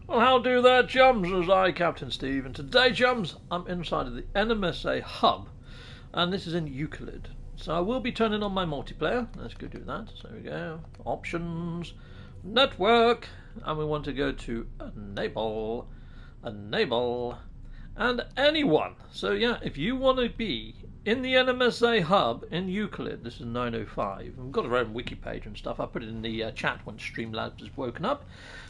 Well, how do there, chums? As I, Captain Steve, and today, chums, I'm inside of the NMSA hub, and this is in Euclid. So I will be turning on my multiplayer. Let's go do that. So there we go. Options, network, and we want to go to enable, and anyone. So yeah, if you want to be in the NMSA hub in Euclid, this is 905. We've got our own wiki page and stuff. I put it in the chat when Streamlabs has woken up.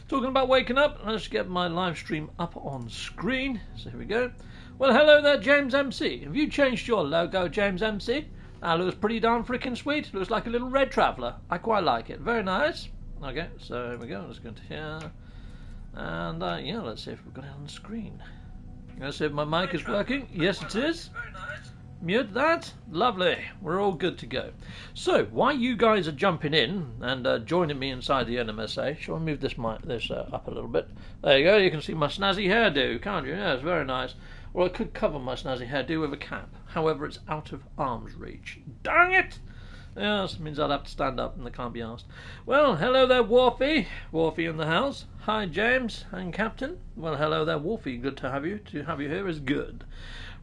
Talking about waking up, let's get my live stream up on screen. So here we go. Well, hello there, James MC. Have you changed your logo, James MC? That looks pretty darn freaking sweet. Looks like a little red traveller. I quite like it. Very nice. Okay, so here we go. Let's go into here. And yeah, let's see if we've got it on the screen. Let's see if my mic is working. Yes, it is. Very nice. Mute that. Lovely. We're all good to go. So, while you guys are jumping in and joining me inside the NMSA, shall I move this up a little bit? There you go. You can see my snazzy hairdo, can't you? Yeah, it's very nice. Or I could cover my snazzy hairdo with a cap. However, it's out of arm's reach. Dang it! Yes, it means I'd have to stand up and I can't be asked. Well, hello there, Wharfie. Wharfie in the house. Hi, James and Captain. Well, hello there, Wharfie. Good to have you. To have you here is good.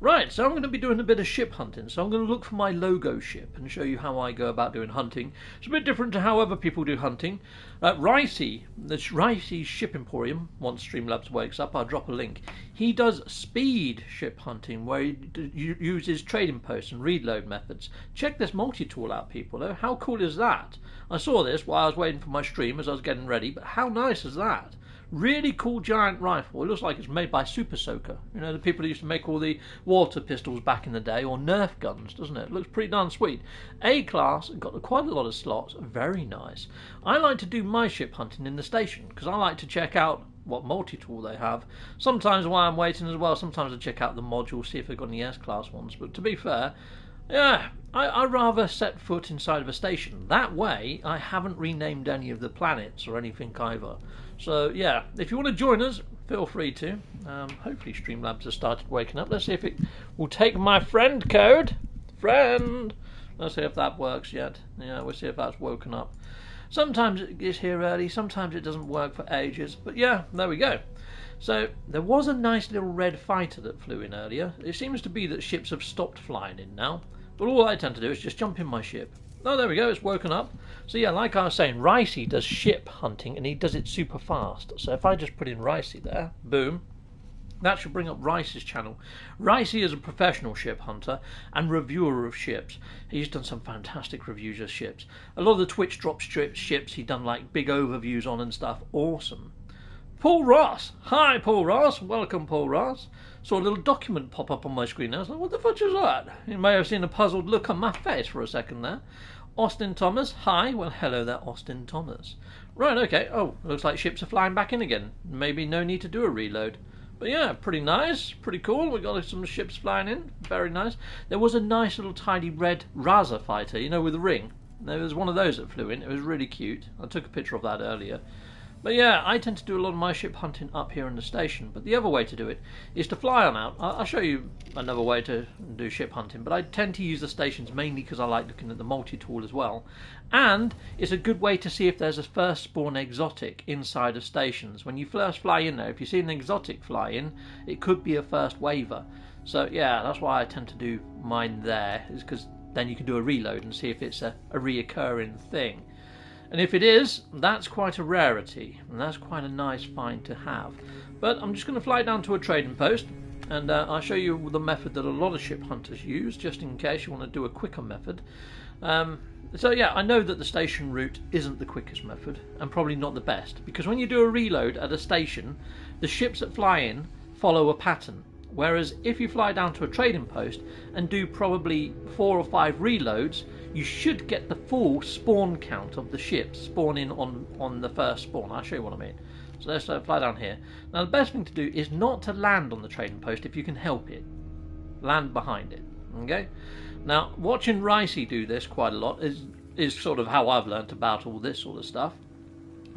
Right, so I'm going to be doing a bit of ship hunting. So I'm going to look for my logo ship and show you how I go about doing hunting. It's a bit different to how other people do hunting. Ricey, the Ricey's Ship Emporium, once Streamlabs wakes up, I'll drop a link. He does speed ship hunting where he uses trading posts and reload methods. Check this multi-tool out, people, though. How cool is that? I saw this while I was waiting for my stream as I was getting ready, but how nice is that? Really cool giant rifle. It looks like it's made by Super Soaker. You know, the people who used to make all the water pistols back in the day, or Nerf guns, doesn't it? It looks pretty darn sweet. A-class, got quite a lot of slots. Very nice. I like to do my ship hunting in the station, because I like to check out what multi-tool they have. Sometimes while I'm waiting as well, sometimes I check out the module, see if they've got any S-class ones. But to be fair, yeah, I rather set foot inside of a station. That way, I haven't renamed any of the planets or anything either. So, yeah, if you want to join us, feel free to. Hopefully Streamlabs has started waking up. Let's see if it will take my friend code. Friend! Let's see if that works yet. Yeah, we'll see if that's woken up. Sometimes it gets here early, sometimes it doesn't work for ages. But yeah, there we go. So, there was a nice little red fighter that flew in earlier. It seems to be that ships have stopped flying in now. But all I tend to do is just jump in my ship. Oh, there we go, it's woken up. So yeah, like I was saying, Ricey does ship hunting and he does it super fast. So if I just put in Ricey there, boom, that should bring up Ricey's channel. Ricey is a professional ship hunter and reviewer of ships. He's done some fantastic reviews of ships. A lot of the Twitch drop ships he's done like big overviews on and stuff. Awesome. Paul Ross. Hi, Paul Ross. Welcome, Paul Ross. Saw a little document pop up on my screen. I was like, what the fuck is that? You may have seen a puzzled look on my face for a second there. Austin Thomas. Hi. Well, hello there, Austin Thomas. Right, okay. Oh, looks like ships are flying back in again. Maybe no need to do a reload. But yeah, pretty nice. Pretty cool. We got some ships flying in. Very nice. There was a nice little tiny red Raza fighter, you know, with a ring. There was one of those that flew in. It was really cute. I took a picture of that earlier. But yeah, I tend to do a lot of my ship hunting up here in the station. But the other way to do it is to fly on out. I'll show you another way to do ship hunting. But I tend to use the stations mainly because I like looking at the multi-tool as well. And it's a good way to see if there's a first spawn exotic inside of stations. When you first fly in there, if you see an exotic fly in, it could be a first waiver. So yeah, that's why I tend to do mine there. Is because then you can do a reload and see if it's a reoccurring thing. And if it is, that's quite a rarity, and that's quite a nice find to have. But I'm just going to fly down to a trading post, and I'll show you the method that a lot of ship hunters use, just in case you want to do a quicker method. So yeah, I know that the station route isn't the quickest method, and probably not the best, because when you do a reload at a station, the ships that fly in follow a pattern. Whereas if you fly down to a trading post and do probably 4 or 5 reloads, you should get the full spawn count of the ships spawning on the first spawn. I'll show you what I mean. So let's fly down here. Now the best thing to do is not to land on the trading post if you can help it. Land behind it. Okay? Now watching Ricey do this quite a lot is sort of how I've learnt about all this sort of stuff.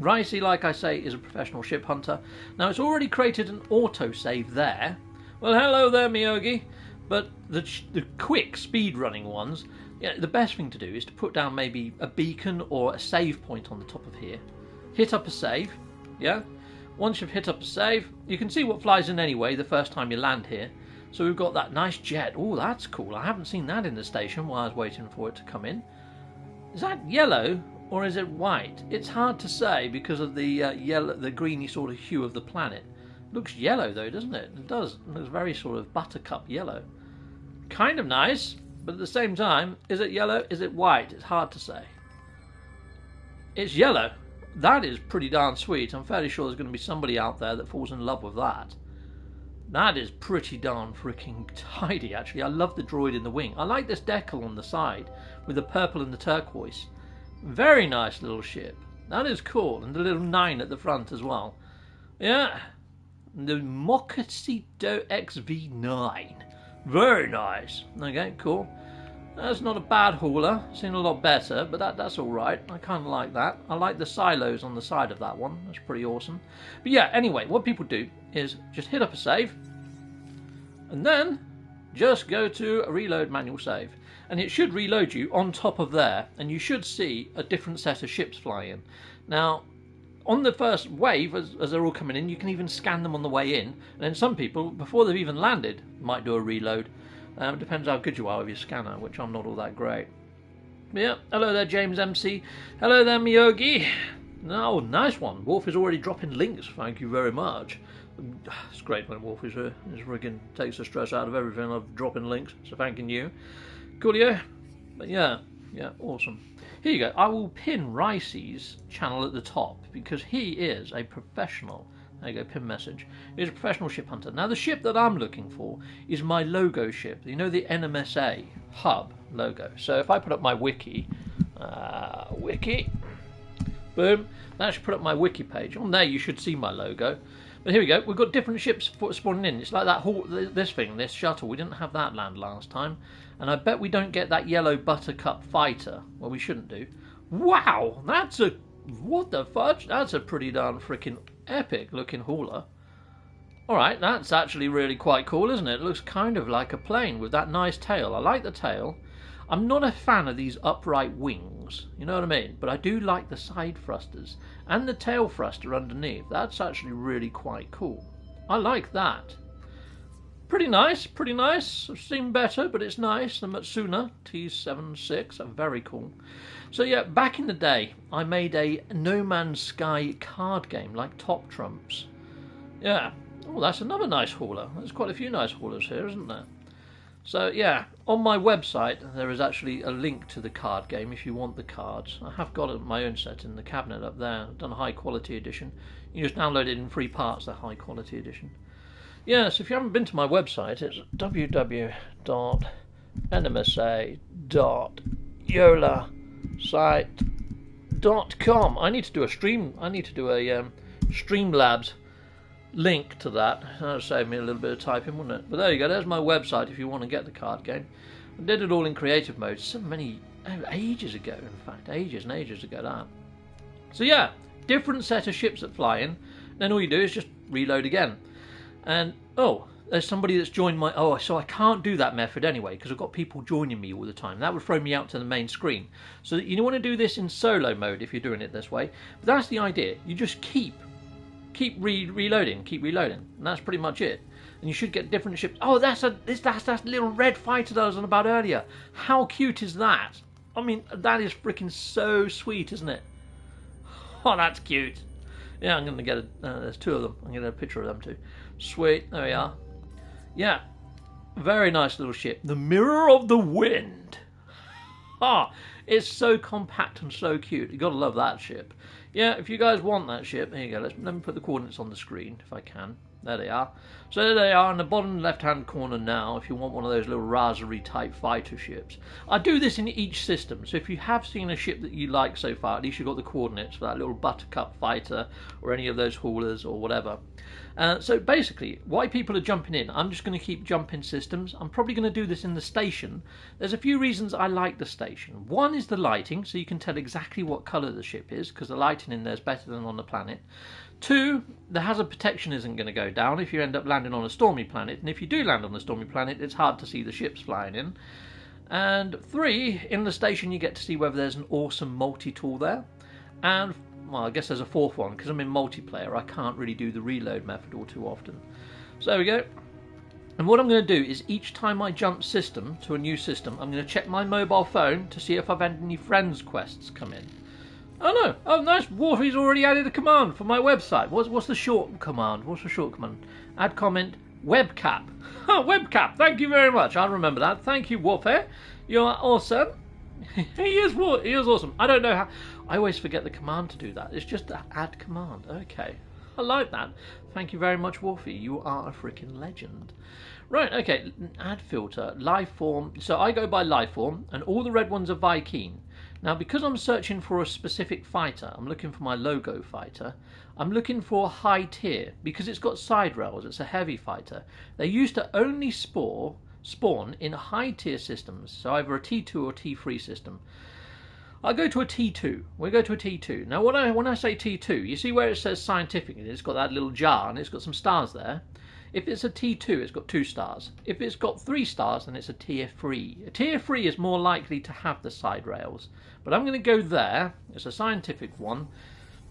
Ricey, like I say, is a professional ship hunter. Now it's already created an autosave there. Well, hello there, Miyogi. But the quick speed running ones, Yeah, the best thing to do is to put down maybe a beacon or a save point on the top of here. Hit up a save, yeah? Once you've hit up a save, you can see what flies in anyway the first time you land here. So we've got that nice jet. Oh, that's cool. I haven't seen that in the station while I was waiting for it to come in. Is that yellow or is it white? It's hard to say because of the yellow, the greeny sort of hue of the planet. It looks yellow though, doesn't it? It does. It looks very sort of buttercup yellow. Kind of nice, but at the same time, is it yellow? Is it white? It's hard to say. It's yellow. That is pretty darn sweet. I'm fairly sure there's going to be somebody out there that falls in love with that. That is pretty darn freaking tidy, actually. I love the droid in the wing. I like this decal on the side with the purple and the turquoise. Very nice little ship. That is cool. And the little 9 at the front as well. Yeah. The Moccasito XV9. Very nice. Okay, cool. That's not a bad hauler. Seen a lot better, but that's alright. I kind of like that. I like the silos on the side of that one. That's pretty awesome. But yeah, anyway, what people do is just hit up a save, and then just go to a reload manual save. And it should reload you on top of there, and you should see a different set of ships fly in. Now, on the first wave, as they're all coming in, you can even scan them on the way in. And then some people, before they've even landed, might do a reload. It depends how good you are with your scanner, which I'm not all that great. Yeah, hello there, James MC. Hello there, Miyogi. Oh, nice one. Wolf is already dropping links. Thank you very much. It's great when Wolf is here. It freaking takes the stress out of everything of dropping links. So thanking you. Coolio. But yeah, awesome. Here you go. I will pin Ricey's channel at the top because he is a professional. There you go, pin message. He's a professional ship hunter. Now, the ship that I'm looking for is my logo ship. You know, the NMSA hub logo. So if I put up my wiki, boom, that should put up my wiki page. On there, you should see my logo. But here we go. We've got different ships spawning in. It's like that this shuttle. We didn't have that land last time. And I bet we don't get that yellow buttercup fighter. Well, we shouldn't do. Wow, that's a... What the fudge? That's a pretty darn freaking epic looking hauler. Alright, that's actually really quite cool, isn't it? It looks kind of like a plane with that nice tail. I like the tail. I'm not a fan of these upright wings, you know what I mean? But I do like the side thrusters and the tail thruster underneath. That's actually really quite cool. I like that. Pretty nice, pretty nice. I've seen better, but it's nice. The Matsuna T76 are very cool. So yeah, back in the day, I made a No Man's Sky card game like Top Trumps. Yeah. Oh, that's another nice hauler. There's quite a few nice haulers here, isn't there? So yeah, on my website there is actually a link to the card game if you want the cards. I have got my own set in the cabinet up there. I've done a high quality edition. You just download it in 3 parts, the high quality edition. Yes, if you haven't been to my website, it's www.nmsa.yolasite.com. I need to do a Streamlabs link to that. That would save me a little bit of typing, wouldn't it? But there you go, there's my website if you want to get the card game. I did it all in creative mode so many ages ago, in fact, ages and ages ago that. So yeah, different set of ships that fly in, then all you do is just reload again. And oh, there's somebody that's joined my... Oh, so I can't do that method anyway because I've got people joining me all the time. That would throw me out to the main screen. So you want to do this in solo mode if you're doing it this way. But that's the idea. You just keep reloading, and that's pretty much it. And you should get different ships. Oh, that's that little red fighter that I was on about earlier. How cute is that? I mean, that is freaking so sweet, isn't it? Oh, that's cute. Yeah, I'm going to get there's 2 of them. I'm going to get a picture of them too. Sweet, there we are. Yeah, very nice little ship. The Mirror of the Wind. Ah, it's so compact and so cute. You've got to love that ship. Yeah, if you guys want that ship, there you go. Let me put the coordinates on the screen if I can. There they are. So there they are in the bottom left-hand corner now, if you want one of those little Raspberry-type fighter ships. I do this in each system, so if you have seen a ship that you like so far, at least you've got the coordinates for that little Buttercup fighter or any of those haulers or whatever. So basically, why people are jumping in, I'm just going to keep jumping systems. I'm probably going to do this in the station. There's a few reasons I like the station. One is the lighting, so you can tell exactly what colour the ship is, because the lighting in there is better than on the planet. 2, the hazard protection isn't going to go down if you end up landing on a stormy planet, and if you do land on a stormy planet, it's hard to see the ships flying in. And 3, in the station you get to see whether there's an awesome multi-tool there. And, well, I guess there's a 4th one, because I'm in multiplayer, I can't really do the reload method all too often. So there we go. And what I'm going to do is each time I jump system to a new system, I'm going to check my mobile phone to see if I've had any friends quests come in. Oh no! Oh nice! Wolfie's already added a command for my website. What's the short command? What's the short command? Add comment webcap. Oh, webcap! Thank you very much. I'll remember that. Thank you, Wolfie. You are awesome. He is awesome. I don't know how. I always forget the command to do that. It's just an add command. Okay. I like that. Thank you very much, Wolfie. You are a freaking legend. Right, okay. Add filter. Life form. So I go by life form, and all the red ones are Viking. Now, because I'm searching for a specific fighter, I'm looking for my logo fighter, I'm looking for high tier, because it's got side rails, it's a heavy fighter. They used to only spawn in high tier systems, so either a T2 or T3 system. I'll go to a T2. We'll go to a T2. Now, when I say T2, you see where it says scientific, it's got that little jar, and it's got some stars there. If it's a T2, it's got 2 stars. If it's got 3 stars, then it's a tier 3. A tier 3 is more likely to have the side rails. But I'm going to go there. It's a scientific one.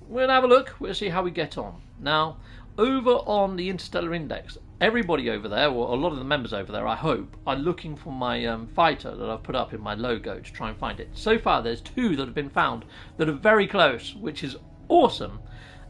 We'll have a look. We'll see how we get on. Now, over on the Interstellar Index, everybody over there, or a lot of the members over there, I hope, are looking for my fighter that I've put up in my logo to try and find it. So far, there's 2 that have been found that are very close, which is awesome.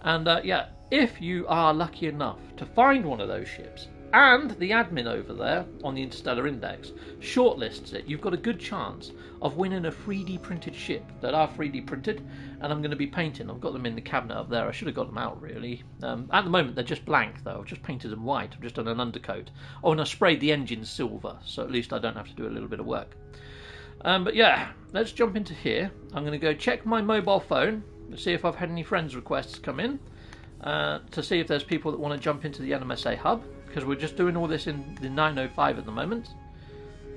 And yeah, if you are lucky enough to find one of those ships, and the admin over there on the Interstellar Index shortlists it, you've got a good chance of winning a 3D printed ship that are 3D printed, and I'm going to be painting. I've got them in the cabinet up there. I should have got them out, really. At the moment, they're just blank, though. I've just painted them white. I've just done an undercoat. Oh, and I sprayed the engine silver, so at least I don't have to do a little bit of work. But yeah, let's jump into here. I'm going to go check my mobile phone to see if I've had any friends requests come in, to see if there's people that want to jump into the NMSA hub, because we're just doing all this in the 905 at the moment.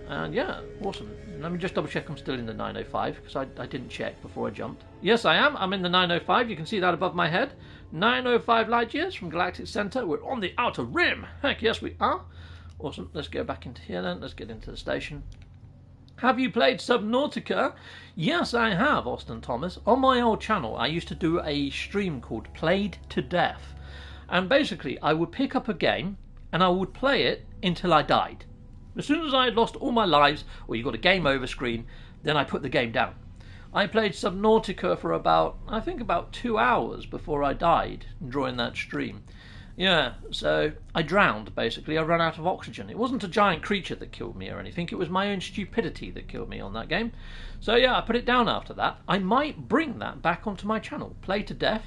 And yeah, awesome. Let me just double check I'm still in the 905, because I didn't check before I jumped. Yes, I am. I'm in the 905. You can see that above my head. 905 light years from Galactic Center. We're on the outer rim. Heck yes, we are. Awesome. Let's go back into here then. Let's get into the station. Have you played Subnautica? Yes, I have, Austin Thomas. On my old channel, I used to do a stream called Played to Death. And basically, I would pick up a game, and I would play it until I died. As soon as I had lost all my lives, or you got a game over screen, then I put the game down. I played Subnautica for I think about 2 hours before I died during that stream. Yeah, so I drowned, basically. I ran out of oxygen. It wasn't a giant creature that killed me or anything. It was my own stupidity that killed me on that game. So yeah, I put it down after that. I might bring that back onto my channel. Play to Death.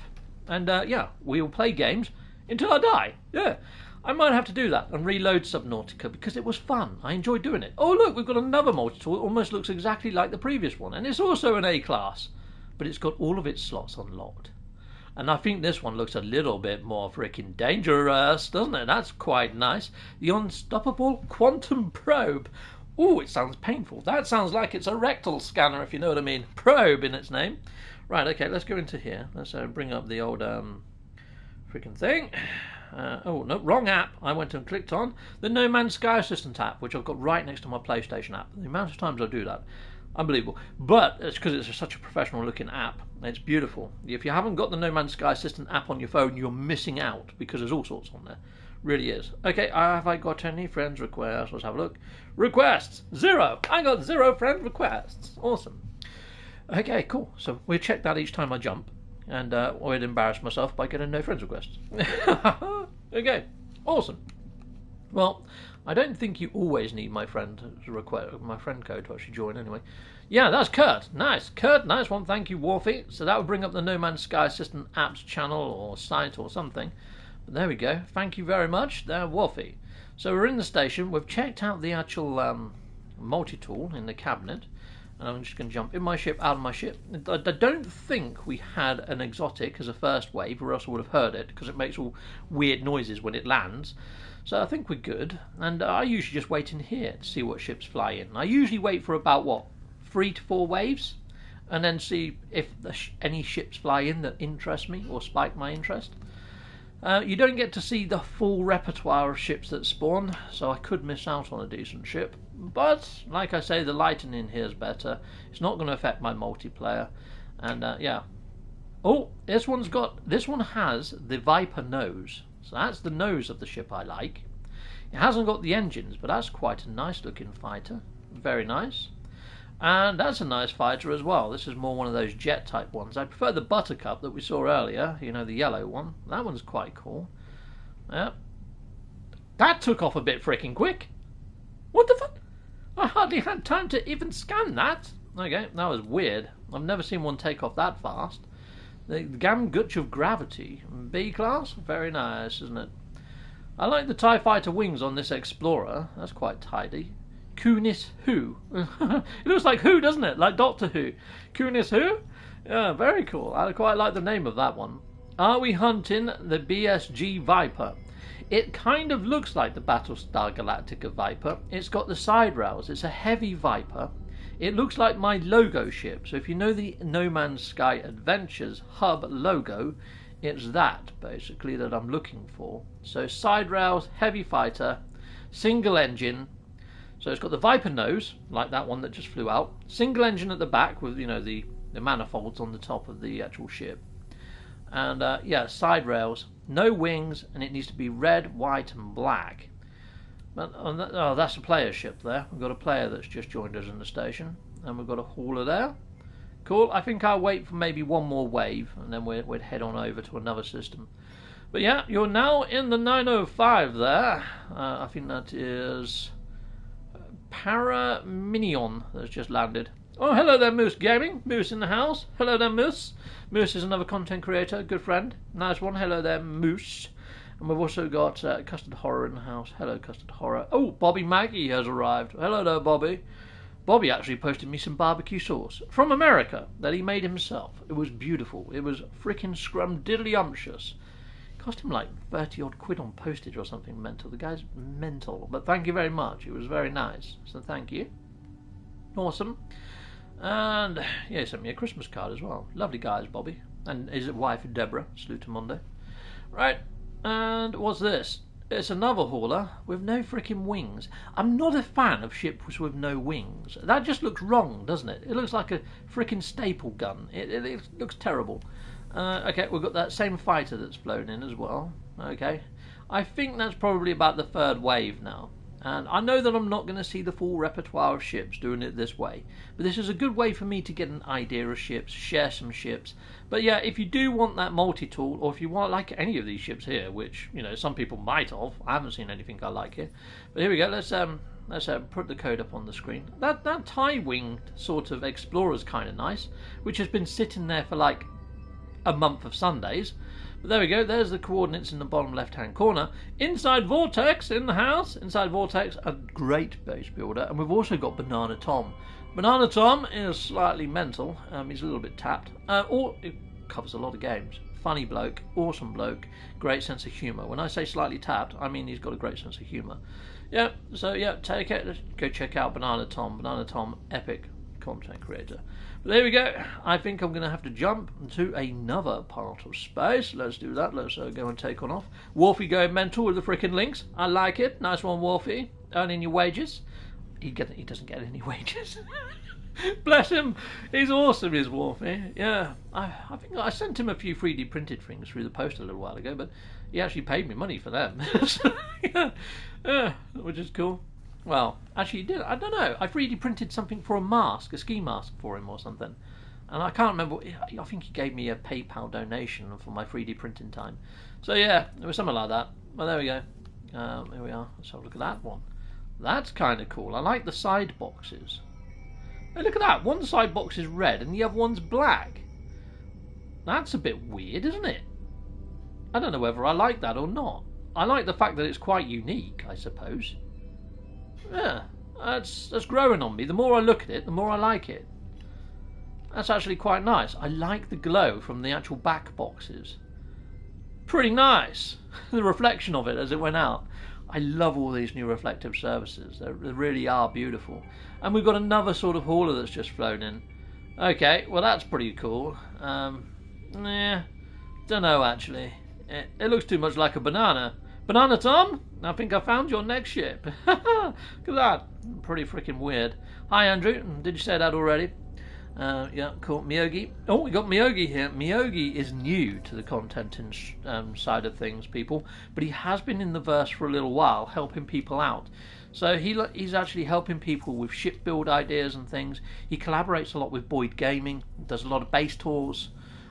And yeah, we'll play games until I die. Yeah. I might have to do that and reload Subnautica because it was fun. I enjoyed doing it. Oh look, we've got another multi-tool that almost looks exactly like the previous one, and it's also an A class, but it's got all of its slots unlocked. And I think this one looks a little bit more freaking dangerous, doesn't it? That's quite nice. The Unstoppable Quantum Probe. Ooh, it sounds painful. That sounds like it's a rectal scanner, if you know what I mean. Probe in its name. Right, okay, let's go into here. Let's bring up the old freaking thing. Oh, no, wrong app. I went and clicked on the No Man's Sky Assistant app, which I've got right next to my PlayStation app. The amount of times I do that, unbelievable. But it's because it's such a professional looking app. It's beautiful. If you haven't got the No Man's Sky Assistant app on your phone, you're missing out because there's all sorts on there. Really is. Okay, have I got any friends requests? Let's have a look. Requests 0. I got 0 friend requests. Awesome. Okay, cool. So we'll check that each time I jump. And I'd embarrass myself by getting no friends requests. Okay, awesome. Well, I don't think you always need my friend code to actually join anyway. Yeah, that's Kurt. Nice. Kurt, nice one. Thank you, Wolfie. So that would bring up the No Man's Sky Assistant apps channel or site or something. But there we go. Thank you very much. There, Wolfie. So we're in the station. We've checked out the actual multi-tool in the cabinet. And I'm just going to jump in my ship, out of my ship. I don't think we had an exotic as a first wave, or else I would have heard it, because it makes all weird noises when it lands. So I think we're good. And I usually just wait in here to see what ships fly in. I usually wait for about, 3 to 4 waves, and then see if any ships fly in that interest me, or spike my interest. You don't get to see the full repertoire of ships that spawn, so I could miss out on a decent ship. but like I say, the lighting in here is better. It's not going to affect my multiplayer, and yeah. Oh, this one has the Viper nose, so that's the nose of the ship I like. It hasn't got the engines, but that's quite a nice looking fighter. Very nice. And that's a nice fighter as well. This is more one of those jet type ones. I prefer the Buttercup that we saw earlier, you know, the yellow one. That one's quite cool. Yeah. That took off a bit freaking quick. What the fuck? I hardly had time to even scan that. Okay, that was weird. I've never seen one take off that fast. The Gamgutch of Gravity. B class? Very nice, isn't it? I like the TIE Fighter wings on this Explorer. That's quite tidy. Kunis Who. It looks like Who, doesn't it? Like Doctor Who. Kunis Who? Yeah, very cool. I quite like the name of that one. Are we hunting the BSG Viper? It kind of looks like the Battlestar Galactica Viper. It's got the side rails. It's a heavy Viper. It looks like my logo ship. So if you know the No Man's Sky Adventures hub logo, it's that basically that I'm looking for. So side rails, heavy fighter, single engine. So it's got the Viper nose, like that one that just flew out. Single engine at the back with, you know, the manifolds on the top of the actual ship. And yeah, side rails, no wings, and it needs to be red, white, and black. But oh, that's a player ship there. We've got a player that's just joined us in the station, and we've got a hauler there. Cool. I think I'll wait for maybe one more wave, and then we'd head on over to another system. But yeah, you're now in the 905 there. I think that is Paraminion that's just landed. Oh, hello there, Moose Gaming. Moose in the house. Hello there, Moose. Moose is another content creator, good friend. Nice one. Hello there, Moose. And we've also got Custard Horror in the house. Hello, Custard Horror. Oh, Bobby Maggie has arrived. Hello there, Bobby. Bobby actually posted me some barbecue sauce from America that he made himself. It was beautiful. It was freaking scrumdiddlyumptious. Cost him like 30 odd quid on postage or something mental. The guy's mental. But thank you very much. It was very nice. So thank you. Awesome. And yeah, he sent me a Christmas card as well. Lovely guys, Bobby. And his wife, Deborah. Salute Monday. Right. And what's this? It's another hauler with no freaking wings. I'm not a fan of ships with no wings. That just looks wrong, doesn't it? It looks like a freaking staple gun. It looks terrible. Okay, we've got that same fighter that's flown in as well. Okay. I think that's probably about the third wave now. And I know that I'm not going to see the full repertoire of ships doing it this way. But this is a good way for me to get an idea of ships, share some ships. But yeah, if you do want that multi-tool, or if you want like any of these ships here, which, you know, some people might have. I haven't seen anything I like here. But here we go, let's put the code up on the screen. That tie-winged sort of Explorer's kind of nice, which has been sitting there for like a month of Sundays. But there we go, there's the coordinates in the bottom left hand corner. Inside Vortex in the house. Inside Vortex, a great base builder. And we've also got Banana Tom. Banana Tom is slightly mental. He's a little bit tapped. Or it covers a lot of games. Funny bloke, awesome bloke, great sense of humour. When I say slightly tapped, I mean he's got a great sense of humour. Yeah, so yeah, take it. Let's go check out Banana Tom. Banana Tom, epic content creator. But there we go. I think I'm going to have to jump to another part of space. Let's do that. Let's go and take on off. Wolfie going mental with the freaking links. I like it. Nice one, Wolfie. Earning your wages. He doesn't get any wages. Bless him. He's awesome, is Wolfie. Yeah. I think I sent him a few 3D printed things through the post a little while ago, but he actually paid me money for them. So, yeah, which is cool. Well, actually, he did. I don't know. I 3D printed something for a mask, a ski mask for him or something. And I can't remember. I think he gave me a PayPal donation for my 3D printing time. So, yeah, it was something like that. Well, there we go. Here we are. Let's have a look at that one. That's kind of cool. I like the side boxes. Hey, look at that. One side box is red and the other one's black. That's a bit weird, isn't it? I don't know whether I like that or not. I like the fact that it's quite unique, I suppose. Yeah, that's growing on me. The more I look at it, the more I like it. That's actually quite nice. I like the glow from the actual back boxes. Pretty nice. The reflection of it as it went out. I love all these new reflective surfaces. They really are beautiful. And we've got another sort of hauler that's just flown in. Okay, well that's pretty cool. Yeah, don't know actually. It looks too much like a banana. Banana Tom? I think I found your next ship. Look at that. Pretty freaking weird. Hi, Andrew. Did you say that already? Yeah, cool. Miyogi. Oh, we got Miyogi here. Miyogi is new to the content side of things, people, but he has been in the verse for a little while, helping people out. So he's actually helping people with ship build ideas and things. He collaborates a lot with Boyd Gaming, does a lot of base tours,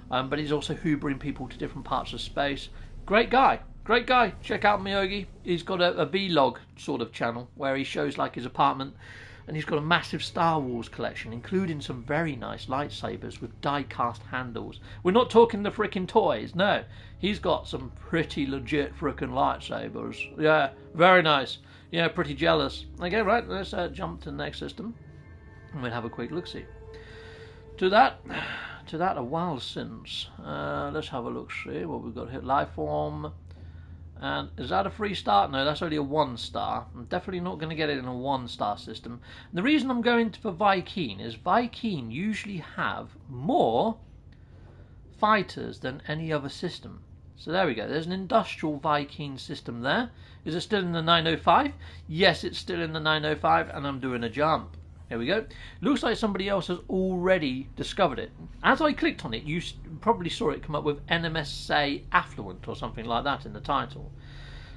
but he's also hoobering people to different parts of space. Great guy. Great guy. Check out Miyogi. He's got a vlog sort of channel where he shows like his apartment. And he's got a massive Star Wars collection, including some very nice lightsabers with die-cast handles. We're not talking the frickin' toys, no. He's got some pretty legit frickin' lightsabers. Yeah, very nice. Yeah, pretty jealous. Okay, right, let's jump to the next system. And we'll have a quick look-see. To that, a while since. Let's have a look-see what we've got here. Lifeform. And is that a 3-star? No, that's only a 1-star. I'm definitely not going to get it in a 1-star system. And the reason I'm going for Viking is Viking usually have more fighters than any other system. So there we go. There's an industrial Viking system there. Is it still in the 905? Yes, it's still in the 905, and I'm doing a jump. There we go. Looks like somebody else has already discovered it. As I clicked on it, you probably saw it come up with NMSA Affluent or something like that in the title.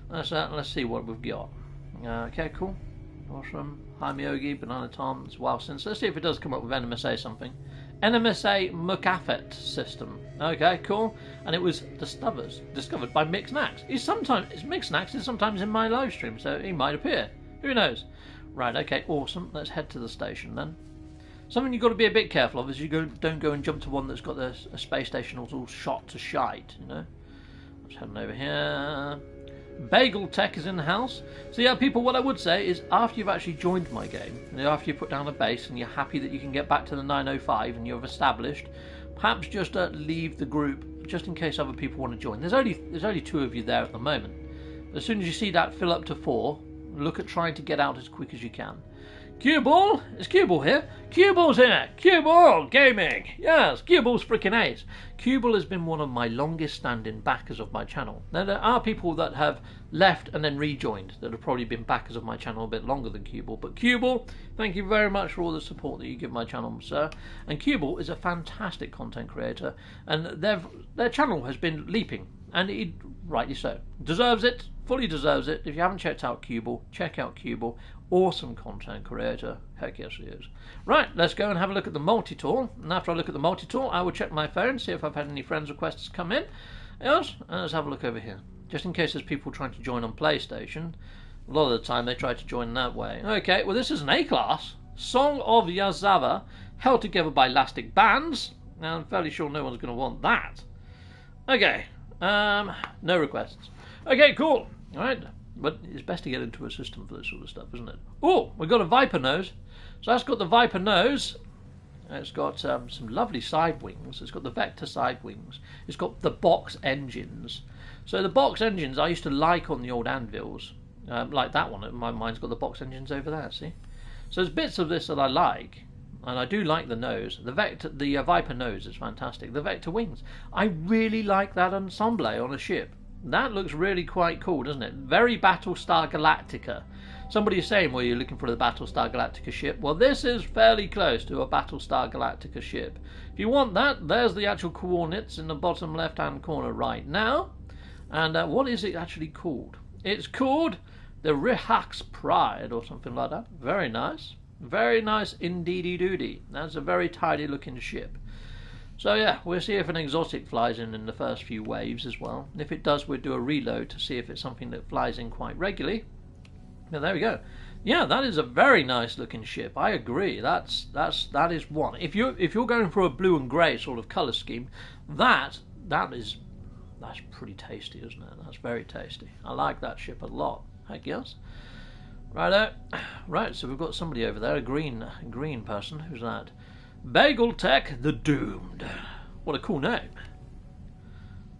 Let's see what we've got. Okay, cool. Awesome. Hi Miyogi, Banana Tom. It's a while since. Let's see if it does come up with NMSA something. NMSA Mukafet system. Okay, cool. And it was discovered by Mixnax. Mixnax is sometimes in my live stream, so he might appear. Who knows? Right, okay, awesome. Let's head to the station then. Something you've got to be a bit careful of is you don't go and jump to one that's got a space station all shot to shite, you know. Let's head on over here. Bagel Tech is in the house. So yeah, people, what I would say is after you've actually joined my game, after you put down a base and you're happy that you can get back to the 905 and you've established, perhaps just leave the group just in case other people want to join. There's only 2 of you there at the moment. As soon as you see that fill up to 4, look at trying to get out as quick as you can. Cueball? Is Cueball here? Cueball's here! Cueball Gaming! Yes, Cueball's freaking ace. Cueball has been one of my longest standing backers of my channel. Now there are people that have left and then rejoined that have probably been backers of my channel a bit longer than Cueball. But Cueball, thank you very much for all the support that you give my channel, sir. And Cueball is a fantastic content creator, and their channel has been leaping, and it rightly so. Deserves it, fully deserves it. If you haven't checked out Cueball, check out Cueball. Awesome content creator. Heck yes he is. Right, let's go and have a look at the multi-tool. And after I look at the multi-tool, I will check my phone, see if I've had any friends requests come in. Yes, and let's have a look over here. Just in case there's people trying to join on PlayStation. A lot of the time they try to join that way. Okay, well this is an A-class. Song of Yazawa, held together by elastic bands. Now I'm fairly sure no one's going to want that. Okay, no requests. Okay, cool. Alright. But it's best to get into a system for this sort of stuff, isn't it? Oh, we've got a Viper nose. So that's got the Viper nose. It's got some lovely side wings. It's got the vector side wings. It's got the box engines. So the box engines I used to like on the old anvils. Like that one. Mine's got the box engines over there, see? So there's bits of this that I like. And I do like the nose. The Viper nose is fantastic. The vector wings. I really like that ensemble on a ship. That looks really quite cool, doesn't it? Very Battlestar Galactica. Somebody is saying, well, you're looking for the Battlestar Galactica ship. Well, this is fairly close to a Battlestar Galactica ship. If you want that, there's the actual coordinates in the bottom left-hand corner right now. And what is it actually called? It's called the Rihax Pride or something like that. Very nice. Very nice indeedy-doody. That's a very tidy-looking ship. So yeah, we'll see if an exotic flies in the first few waves as well. And if it does, we'll do a reload to see if it's something that flies in quite regularly. Now there we go. Yeah, that is a very nice looking ship. I agree. That is one. If you're going for a blue and grey sort of colour scheme, that's pretty tasty, isn't it? That's very tasty. I like that ship a lot. I guess. Right, so we've got somebody over there, a green person. Who's that? Bagel Tech, the Doomed. What a cool name.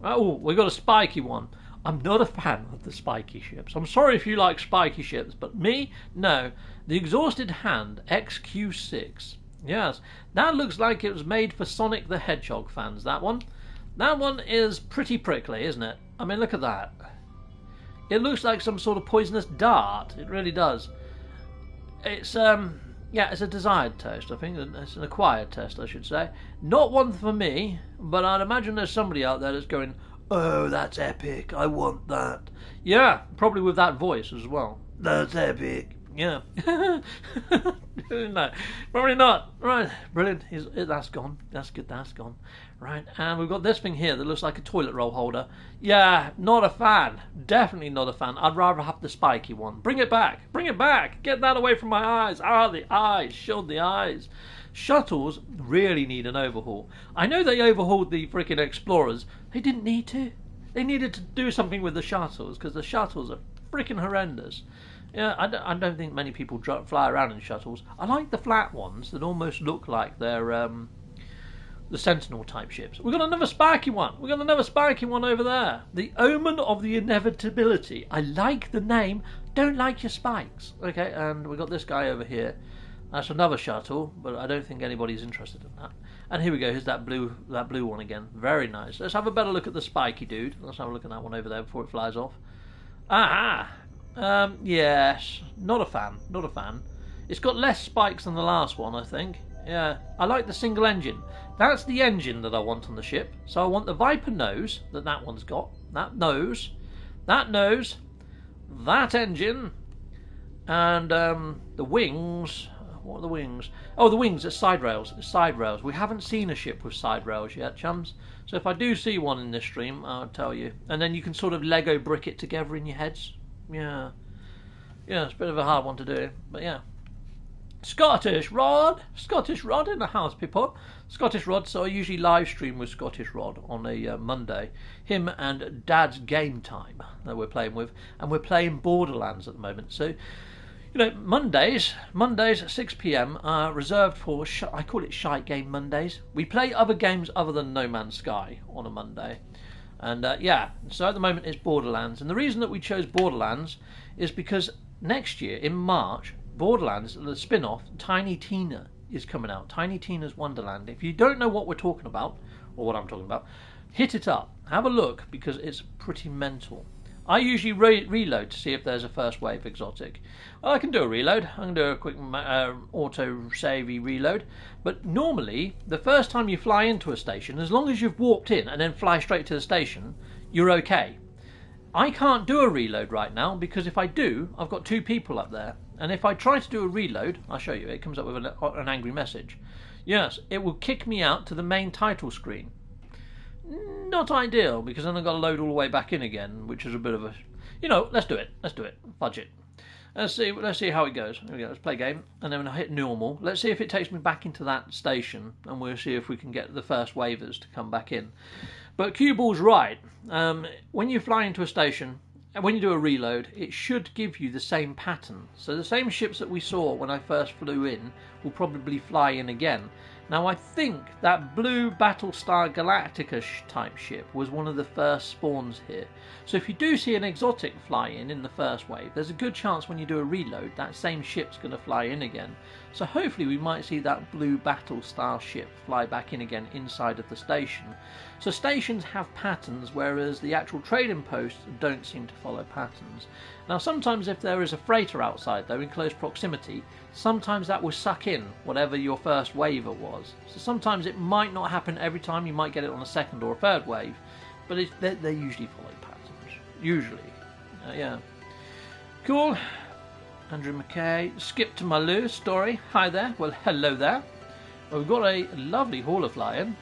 Oh, we got a spiky one. I'm not a fan of the spiky ships. I'm sorry if you like spiky ships, but me, no. The Exhausted Hand XQ6. Yes, that looks like it was made for Sonic the Hedgehog fans, that one. That one is pretty prickly, isn't it? I mean, look at that. It looks like some sort of poisonous dart. It really does. It's yeah, it's a desired taste. I think it's an acquired taste, I should say. Not one for me, but I'd imagine there's somebody out there that's going, "Oh, that's epic! I want that." Yeah, probably with that voice as well. That's epic. Yeah. No, probably not. Right, brilliant. That's gone. That's good. That's gone. Right, and we've got this thing here that looks like a toilet roll holder. Yeah, not a fan. Definitely not a fan. I'd rather have the spiky one. Bring it back. Bring it back. Get that away from my eyes. Ah, the eyes. Shield the eyes. Shuttles really need an overhaul. I know they overhauled the freaking Explorers. They didn't need to. They needed to do something with the shuttles because the shuttles are freaking horrendous. Yeah, I don't think many people fly around in shuttles. I like the flat ones that almost look like they're the Sentinel type ships. We've got another spiky one. We've got another spiky one over there. The Omen of the Inevitability. I like the name. Don't like your spikes. Okay, and we've got this guy over here. That's another shuttle, but I don't think anybody's interested in that. And here we go. Here's that blue one again. Very nice. Let's have a better look at the spiky dude. Let's have a look at that one over there before it flies off. Aha! Yes, not a fan. Not a fan. It's got less spikes than the last one, I think. Yeah, I like the single engine. That's the engine that I want on the ship. So I want the Viper nose that one's got. That nose, that engine, and the wings. What are the wings? Oh, the wings are side rails. It's side rails. We haven't seen a ship with side rails yet, chums. So if I do see one in this stream, I'll tell you. And then you can sort of Lego brick it together in your heads. Yeah. Yeah, it's a bit of a hard one to do, but yeah. Scottish Rod in the house, people. Scottish Rod, so I usually live stream with Scottish Rod on a Monday. Him and Dad's Game Time that we're playing with, and we're playing Borderlands at the moment. So, you know, Mondays at 6 p.m. are reserved for, I call it Shite Game Mondays. We play other games other than No Man's Sky on a Monday. And yeah, so at the moment it's Borderlands. And the reason that we chose Borderlands is because next year, in March, Borderlands, the spin-off, Tiny Tina, is coming out. Tiny Tina's Wonderland. If you don't know what we're talking about, or what I'm talking about, hit it up. Have a look, because it's pretty mental. I usually reload to see if there's a first wave exotic. Well, I can do a reload. I can do a quick auto-savey reload. But normally, the first time you fly into a station, as long as you've warped in and then fly straight to the station, you're okay. I can't do a reload right now, because if I do, I've got 2 people up there. And if I try to do a reload, I'll show you, it comes up with an angry message. Yes, it will kick me out to the main title screen. Not ideal, because then I've got to load all the way back in again, which is a bit of a... You know, let's do it. Fudge it. Let's see how it goes. Here we go, let's play game. And then when I hit normal, let's see if it takes me back into that station, and we'll see if we can get the first waivers to come back in. But Q-Ball's right. When you fly into a station, and when you do a reload, it should give you the same pattern. So the same ships that we saw when I first flew in will probably fly in again. Now I think that blue Battlestar Galactica type ship was one of the first spawns here. So if you do see an exotic fly in the first wave, there's a good chance when you do a reload that same ship's going to fly in again. So hopefully we might see that blue Battlestar ship fly back in again inside of the station. So stations have patterns, whereas the actual trading posts don't seem to follow patterns. Now sometimes if there is a freighter outside though in close proximity, sometimes that will suck in whatever your first waiver was. So sometimes it might not happen every time, you might get it on a second or a third wave, but they usually follow patterns. Usually. Yeah. Cool. Andrew McKay. Skip to Malou story. Hi there. Well, hello there. Well, we've got a lovely hauler flying.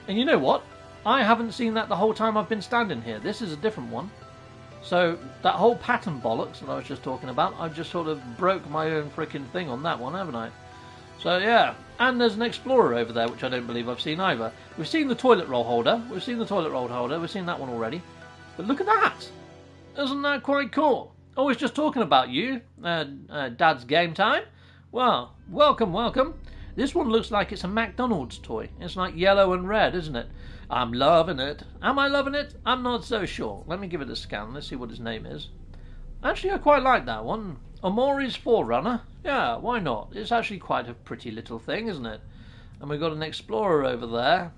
And you know what? I haven't seen that the whole time I've been standing here. This is a different one. So that whole pattern bollocks that I was just talking about, I've just sort of broke my own freaking thing on that one, haven't I? So yeah, and there's an Explorer over there, which I don't believe I've seen either. We've seen the toilet roll holder, we've seen that one already. But look at that! Isn't that quite cool? I was just talking about you, Dad's Game Time. Well, welcome. This one looks like it's a McDonald's toy. It's like yellow and red, isn't it? I'm loving it. Am I loving it? I'm not so sure. Let me give it a scan. Let's see what his name is. Actually, I quite like that one. Omori's Forerunner. Yeah, why not? It's actually quite a pretty little thing, isn't it? And we've got an Explorer over there.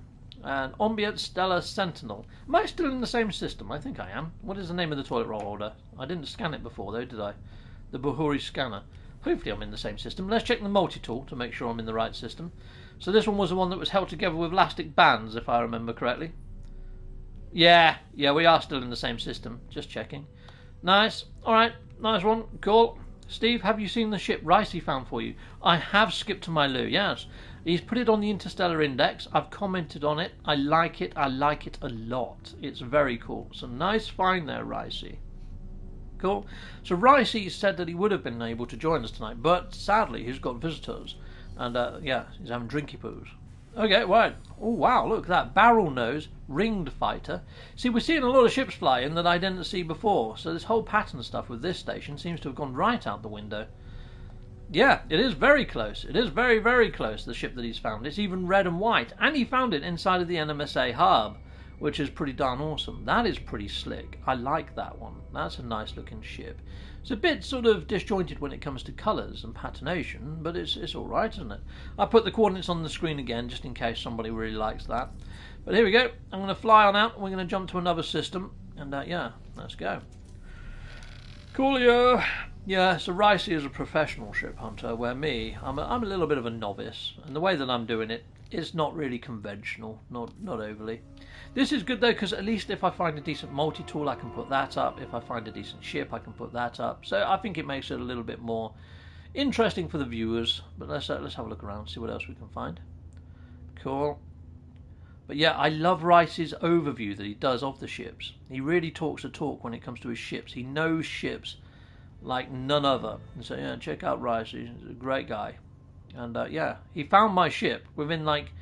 And Ambient Stellar Sentinel. Am I still in the same system? I think I am. What is the name of the toilet roll holder? I didn't scan it before though, did I? The Buhuri scanner. Hopefully I'm in the same system. Let's check the multi-tool to make sure I'm in the right system. So this one was the one that was held together with elastic bands, if I remember correctly. Yeah, we are still in the same system. Just checking. Nice. Alright, nice one. Cool. Steve, have you seen the ship Ricey found for you? I have skipped to my loo, yes. He's put it on the Interstellar Index. I've commented on it. I like it. I like it a lot. It's very cool. So nice find there, Ricey. Cool. So Ricey said that he would have been able to join us tonight, but sadly he's got visitors. And yeah, he's having drinky poos. Okay, right. Oh wow, look at that barrel nose ringed fighter. See, we're seeing a lot of ships fly in that I didn't see before. So this whole pattern stuff with this station seems to have gone right out the window. Yeah, it is very close. It is very, very close, the ship that he's found. It's even red and white. And he found it inside of the NMSA hub, which is pretty darn awesome. That is pretty slick. I like that one. That's a nice looking ship. It's a bit sort of disjointed when it comes to colours and patination, but it's alright, isn't it? I put the coordinates on the screen again, just in case somebody really likes that. But here we go. I'm going to fly on out, and we're going to jump to another system. And yeah, let's go. Coolio. Yeah, so Ricey is a professional ship hunter, where me, I'm a little bit of a novice. And the way that I'm doing it is not really conventional, not overly. This is good though, because at least if I find a decent multi-tool, I can put that up. If I find a decent ship, I can put that up. So I think it makes it a little bit more interesting for the viewers. But let's have a look around, see what else we can find. Cool. But yeah, I love Ricey's overview that he does of the ships. He really talks the talk when it comes to his ships. He knows ships like none other. And so yeah, check out Ricey. He's a great guy. And yeah, he found my ship within like...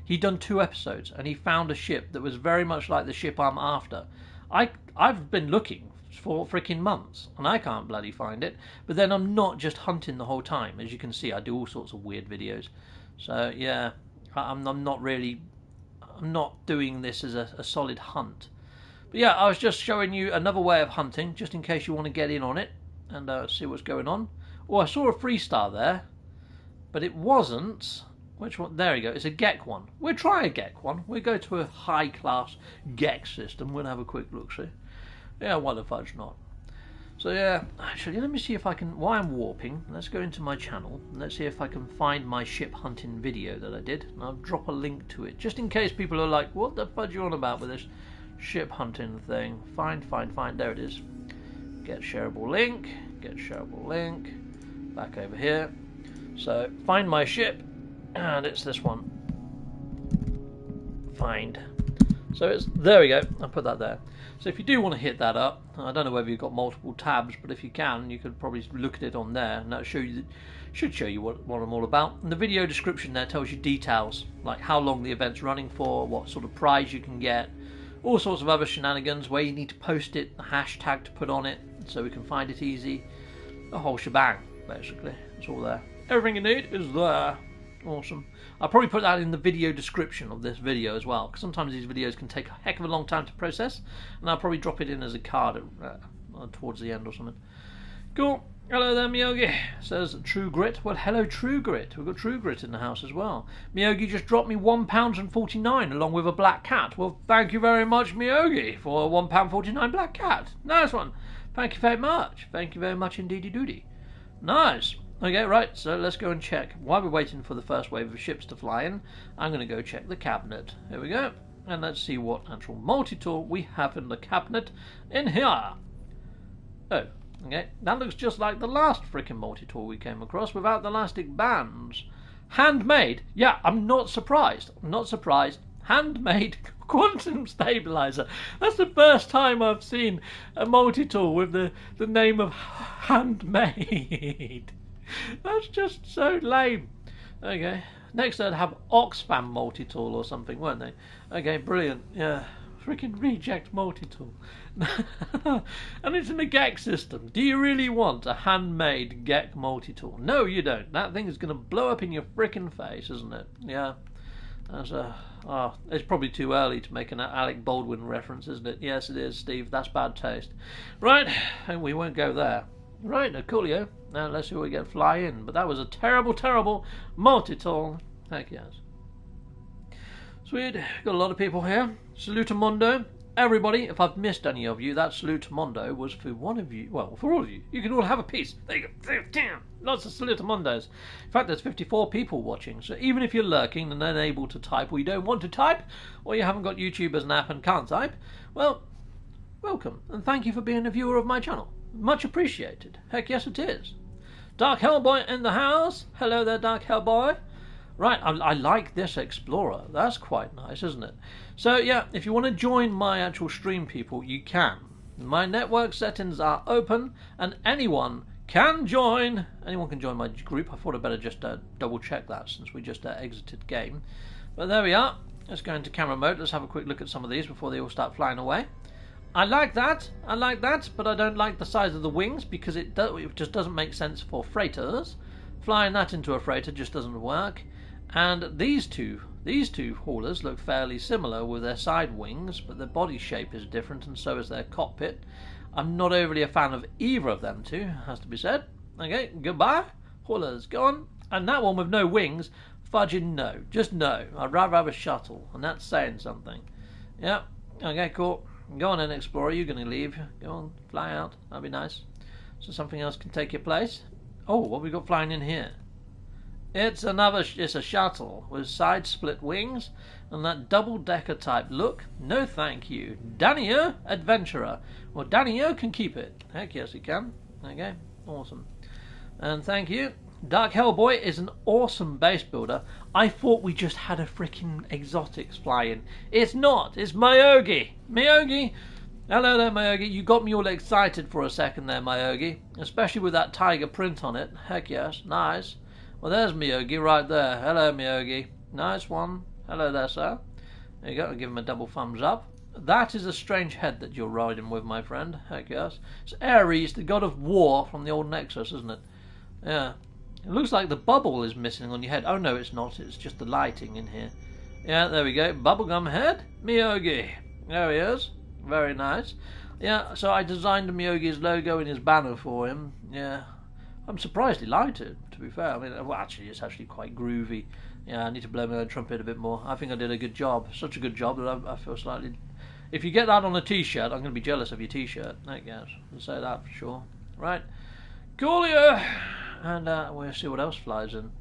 He'd done 2 episodes, and he found a ship that was very much like the ship I'm after. I've been looking for freaking months, and I can't bloody find it. But then I'm not just hunting the whole time. As you can see, I do all sorts of weird videos. So yeah, I'm not doing this as a solid hunt. But yeah, I was just showing you another way of hunting, just in case you want to get in on it and see what's going on. Oh, I saw a 3-star there, but it wasn't... Which one? There you go. It's a GEC one. We'll try a GEC one. We'll go to a high-class GEC system. We'll have a quick look, see? Yeah, why the fudge not? So yeah, actually, let me see if I can... While I'm warping, let's go into my channel. And let's see if I can find my ship hunting video that I did. And I'll drop a link to it. Just in case people are like, what the fudge are you on about with this ship hunting thing? Find. There it is. Get shareable link. Get shareable link. Back over here. So, find my ship. And it's this one. Find. So it's, there we go, I'll put that there. So if you do want to hit that up, I don't know whether you've got multiple tabs, but if you can, you could probably look at it on there, and that should show you what I'm all about. And the video description there tells you details, like how long the event's running for, what sort of prize you can get, all sorts of other shenanigans, where you need to post it, the hashtag to put on it, so we can find it easy. The whole shebang, basically. It's all there. Everything you need is there. Awesome. I'll probably put that in the video description of this video as well, because sometimes these videos can take a heck of a long time to process, and I'll probably drop it in as a card towards the end or something. Cool. Hello there, Miyogi. Says True Grit. Well, hello, True Grit. We've got True Grit in the house as well. Miyogi just dropped me £1.49 along with a black cat. Well, thank you very much, Miyogi, for a £1.49 black cat. Nice one. Thank you very much. Thank you very much indeedy doody. Nice. Okay, right, so let's go and check. While we're waiting for the first wave of ships to fly in, I'm going to go check the cabinet. Here we go. And let's see what actual multi-tool we have in the cabinet in here. Oh, okay. That looks just like the last freaking multi-tool we came across without the elastic bands. Handmade. Yeah, I'm not surprised. I'm not surprised. Handmade Quantum Stabiliser. That's the first time I've seen a multi-tool with the name of handmade. That's just so lame. Okay. Next they'd have Oxfam multi-tool or something, weren't they? Okay, brilliant. Yeah. Freaking reject multi-tool. And it's in a GEC system. Do you really want a handmade GEC multi-tool? No, you don't. That thing is going to blow up in your freaking face, isn't it? Yeah. That's it's probably too early to make an Alec Baldwin reference, isn't it? Yes, it is, Steve. That's bad taste. Right, and we won't go there. Right, coolio. Now let's see what we get fly in. But that was a terrible, terrible multi-tool. Heck yes. Sweet, got a lot of people here. Salutamondo. Everybody, if I've missed any of you, that salutamondo was for one of you. Well, for all of you. You can all have a piece. There you go. Damn, lots of salutamondos. In fact, there's 54 people watching. So even if you're lurking and unable to type, or you don't want to type, or you haven't got YouTube as an app and can't type, well, welcome. And thank you for being a viewer of my channel. Much appreciated. Heck yes, it is. Dark Hellboy in the house. Hello there, Dark Hellboy. Right, I like this Explorer. That's quite nice, isn't it? So, yeah, if you want to join my actual stream, people, you can. My network settings are open, and anyone can join. Anyone can join my group. I thought I'd better just double-check that since we just exited game. But there we are. Let's go into camera mode. Let's have a quick look at some of these before they all start flying away. I like that, but I don't like the size of the wings because it just doesn't make sense for freighters. Flying that into a freighter just doesn't work. And these two haulers look fairly similar with their side wings, but their body shape is different, and so is their cockpit. I'm not overly a fan of either of them two, has to be said. Okay, goodbye. Haulers, go on. And that one with no wings, fudging no. Just no. I'd rather have a shuttle, and that's saying something. Yep. Okay, cool. Go on then, Explorer. You're going to leave. Go on, fly out. That'd be nice. So something else can take your place. Oh, what have we got flying in here? It's a shuttle with side split wings and that double-decker type look. No thank you. Danny-O, adventurer. Well, Danny-O can keep it. Heck yes, he can. Okay, awesome. And thank you. Dark Hellboy is an awesome base builder. I thought we just had a freaking exotics flying. It's not. It's Myogi. Myogi. Hello there, Myogi. You got me all excited for a second there, Myogi. Especially with that tiger print on it. Heck yes. Nice. Well, there's Myogi right there. Hello, Myogi. Nice one. Hello there, sir. There you go. I'll give him a double thumbs up. That is a strange head that you're riding with, my friend. Heck yes. It's Ares, the god of war from the old Nexus, isn't it? Yeah. It looks like the bubble is missing on your head. Oh, no, it's not. It's just the lighting in here. Yeah, there we go. Bubblegum head. Myogi. There he is. Very nice. Yeah, so I designed Myogi's logo and his banner for him. Yeah. I'm surprised he liked it, to be fair. I mean, well, actually, it's actually quite groovy. Yeah, I need to blow my own trumpet a bit more. I think I did a good job. Such a good job that I feel slightly... If you get that on a t-shirt, I'm going to be jealous of your t-shirt. I guess. I'll say that for sure. Right. Coolio! And we'll see what else flies in.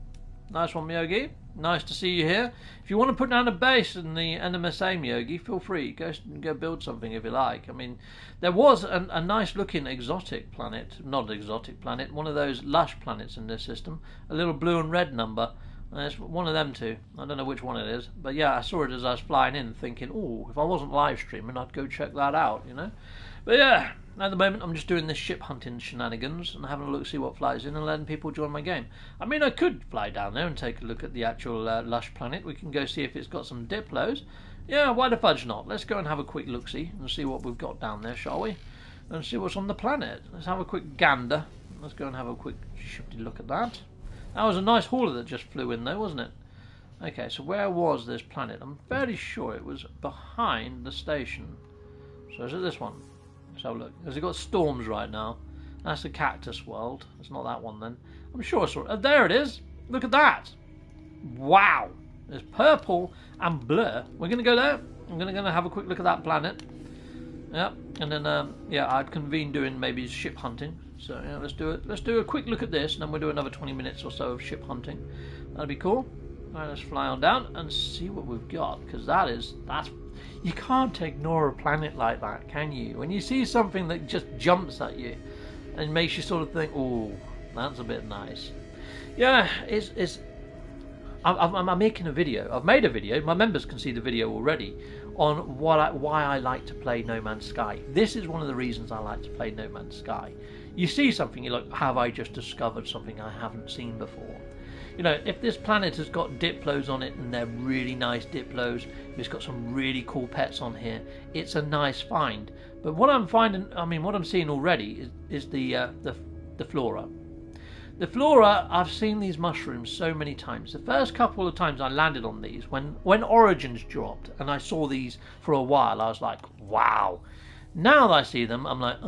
Nice one, Myogi. Nice to see you here. If you want to put down a base in the NMSA, Myogi, feel free. Go build something if you like. I mean, there was a nice-looking exotic planet. Not an exotic planet. One of those lush planets in this system. A little blue and red number. It's one of them two. I don't know which one it is. But yeah, I saw it as I was flying in thinking, oh, if I wasn't live streaming, I'd go check that out, you know. But yeah, at the moment I'm just doing this ship hunting shenanigans and having a look, see what flies in and letting people join my game. I mean, I could fly down there and take a look at the actual lush planet. We can go see if it's got some diplos. Yeah, why the fudge not? Let's go and have a quick look-see and see what we've got down there, shall we? And see what's on the planet. Let's have a quick gander. Let's go and have a quick shifty look at that. That was a nice hauler that just flew in though, wasn't it? Okay, so where was this planet? I'm fairly sure it was behind the station. So is it this one? Let's have a look. Has it got storms right now? That's the cactus world. It's not that one then. I'm sure I saw it. There it is. Look at that. Wow. There's purple and blue. We're going to go there. I'm going to have a quick look at that planet. Yep. And then, yeah, I'd convene doing maybe ship hunting. So, yeah, let's do it. Let's do a quick look at this, and then we'll do another 20 minutes or so of ship hunting. That'd be cool. All right, let's fly on down and see what we've got, because that's... You can't ignore a planet like that, can you? When you see something that just jumps at you and makes you sort of think, oh, that's a bit nice. Yeah, I'm making a video. I've made a video. My members can see the video already on why I like to play No Man's Sky. This is one of the reasons I like to play No Man's Sky. You see something, you're like, have I just discovered something I haven't seen before? You know, if this planet has got diplos on it and they're really nice diplos, if it's got some really cool pets on here, it's a nice find. But what I'm finding, I mean, what I'm seeing already is the flora. The flora, I've seen these mushrooms so many times. The first couple of times I landed on these, when Origins dropped and I saw these for a while, I was like, wow. Now that I see them, I'm like,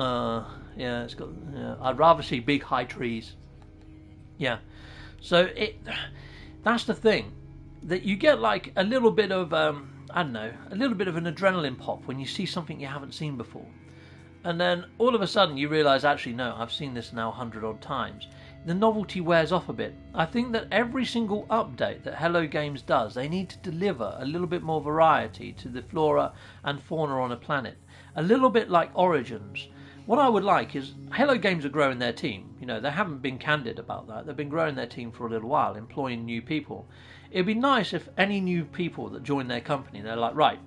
yeah, it's got. Yeah, I'd rather see big high trees. Yeah. So that's the thing. that you get like a little bit of I don't know, a little bit of an adrenaline pop when you see something you haven't seen before, and then all of a sudden you realise, actually no, I've seen this now 100 odd times. The novelty wears off a bit. I think that every single update that Hello Games does, they need to deliver a little bit more variety to the flora and fauna on a planet. A little bit like Origins. What I would like is, Hello Games are growing their team. You know, they haven't been candid about that. They've been growing their team for a little while, employing new people. It'd be nice if any new people that join their company, they're like, right,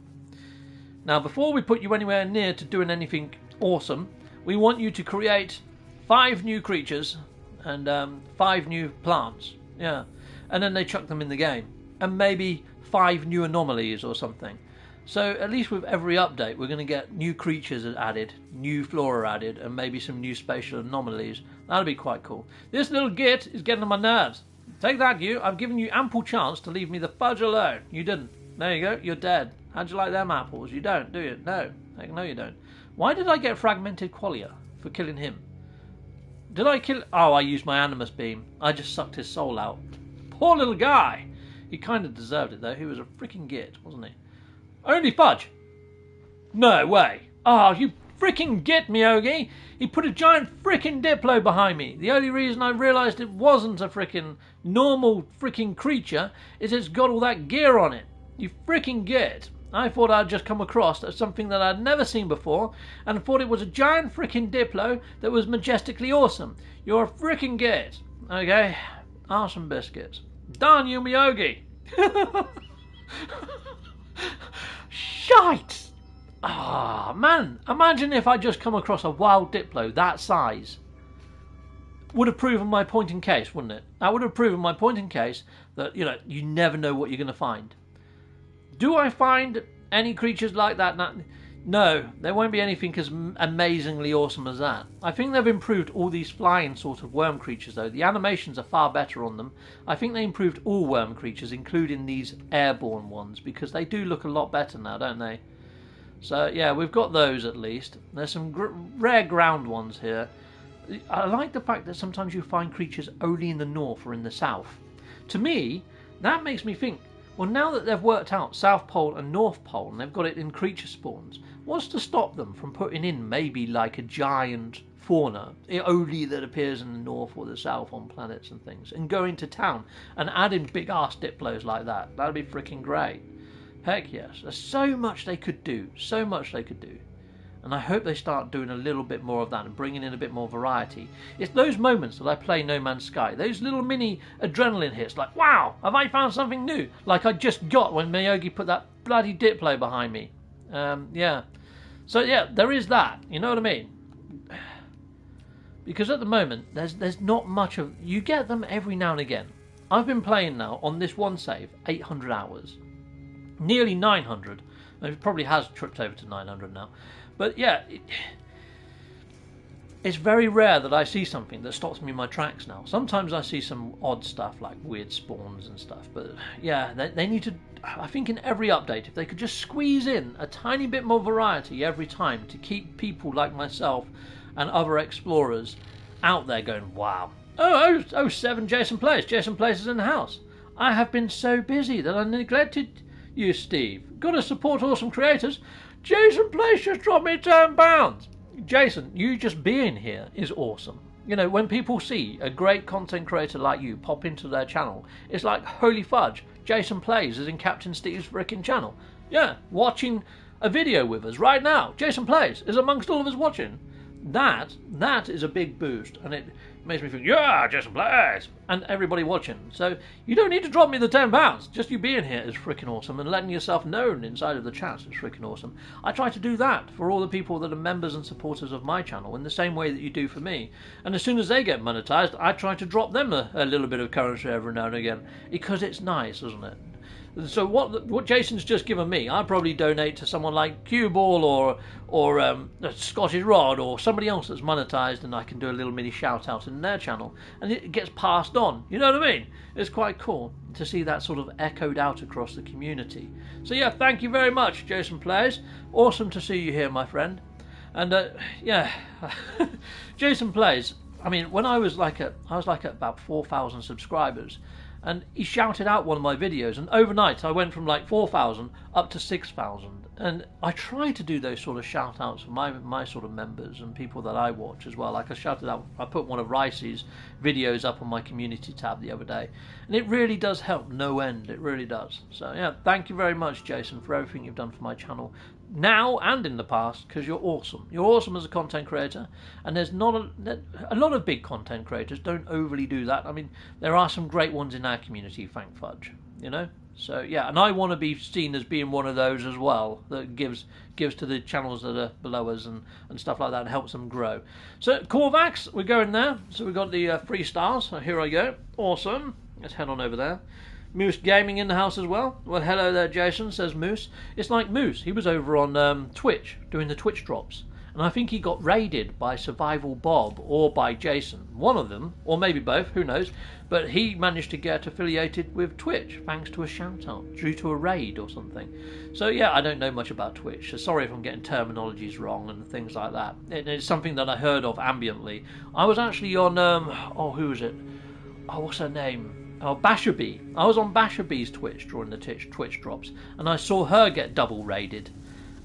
now before we put you anywhere near to doing anything awesome, we want you to create 5 new creatures and 5 new plants, yeah, and then they chuck them in the game, and maybe 5 new anomalies or something. So at least with every update we're going to get new creatures added, new flora added, and maybe some new spatial anomalies. That'll be quite cool. This little git is getting on my nerves. Take that, you. I've given you ample chance to leave me the fudge alone. You didn't. There you go, you're dead. How'd you like them apples? You don't, do you? No. No, you don't. Why did I get fragmented qualia for killing him? Did I kill... Oh, I used my animus beam. I just sucked his soul out. Poor little guy. He kind of deserved it, though. He was a freaking git, wasn't he? Only fudge. No way. Oh, you freaking git, Miyogi. He put a giant freaking Diplo behind me. The only reason I realised it wasn't a freaking normal freaking creature is it's got all that gear on it. You freaking git. I thought I'd just come across something that I'd never seen before and thought it was a giant freaking Diplo that was majestically awesome. You're a freaking git. Okay? Awesome biscuits. Darn you, Miyogi. Shite! Ah, man. Imagine if I'd just come across a wild Diplo that size. Would have proven my point in case, wouldn't it? That would have proven my point in case that, you know, you never know what you're going to find. Do I find any creatures like that? No, there won't be anything as amazingly awesome as that. I think they've improved all these flying sort of worm creatures, though. The animations are far better on them. I think they improved all worm creatures, including these airborne ones, because they do look a lot better now, don't they? So, yeah, we've got those at least. There's some rare ground ones here. I like the fact that sometimes you find creatures only in the north or in the south. To me, that makes me think, well, now that they've worked out South Pole and North Pole and they've got it in creature spawns, what's to stop them from putting in maybe like a giant fauna only that appears in the north or the south on planets and things, and going to town and adding big ass Diplos like that? That'd be freaking great. Heck yes. There's so much they could do. So much they could do. And I hope they start doing a little bit more of that and bringing in a bit more variety. It's those moments that I play No Man's Sky, those little mini adrenaline hits, like, wow, have I found something new? Like I just got when Miyogi put that bloody Diplo behind me. Yeah. So yeah, there is that, you know what I mean? Because at the moment, there's not much of... You get them every now and again. I've been playing now, on this one save, 800 hours. Nearly 900. It probably has tripped over to 900 now. But yeah, it's very rare that I see something that stops me in my tracks now. Sometimes I see some odd stuff like weird spawns and stuff. But yeah, they need to, I think in every update, if they could just squeeze in a tiny bit more variety every time to keep people like myself and other explorers out there going, wow. Oh, 7 Jason Plays. Jason Plays is in the house. I have been so busy that I neglected you, Steve. Got to support awesome creators. Jason Plays just dropped me £10. Jason, you just being here is awesome. You know, when people see a great content creator like you pop into their channel, it's like, holy fudge, Jason Plays is in Captain Steve's frickin' channel. Yeah, watching a video with us right now. Jason Plays is amongst all of us watching. That is a big boost, and it makes me think, yeah, Jason Plays, and everybody watching. So you don't need to drop me the £10. Just you being here is freaking awesome, and letting yourself known inside of the chat is freaking awesome. I try to do that for all the people that are members and supporters of my channel in the same way that you do for me. And as soon as they get monetized, I try to drop them a little bit of currency every now and again, because it's nice, isn't it? So what Jason's just given me, I'd probably donate to someone like Cuball or Scottish Rod or somebody else that's monetized, and I can do a little mini shout out in their channel, and it gets passed on. You know what I mean? It's quite cool to see that sort of echoed out across the community. So yeah, thank you very much, Jason Plays. Awesome to see you here, my friend. And yeah, Jason Plays. I mean, when I was like at about 4,000 subscribers. and he shouted out one of my videos, and overnight I went from like 4,000 up to 6,000. And I try to do those sort of shout outs for my sort of members and people that I watch as well. Like I put one of Rice's videos up on my community tab the other day, and it really does help no end. It really does. So yeah, thank you very much, Jason, for everything you've done for my channel now and in the past, because you're awesome. You're awesome as a content creator, and there's not a lot of big content creators don't overly do that. I mean, there are some great ones in our community, thank fudge, you know. So yeah, and I want to be seen as being one of those as well that gives to the channels that are below us and stuff like that, and helps them grow. So Corvax, we're going there. So we've got the 3 stars. So here I go. Awesome. Let's head on over there. Moose Gaming in the house as well. Well, hello there, Jason, says Moose. It's like Moose. He was over on Twitch doing the Twitch drops. And I think he got raided by Survival Bob or by Jason. One of them, or maybe both, who knows. But he managed to get affiliated with Twitch thanks to a shout-out, due to a raid or something. So yeah, I don't know much about Twitch. So sorry if I'm getting terminologies wrong and things like that. It's something that I heard of ambiently. I was actually on, who was it? Oh, what's her name? Oh, Basherbee. I was on Basherbee's Twitch during the Twitch drops, and I saw her get double raided.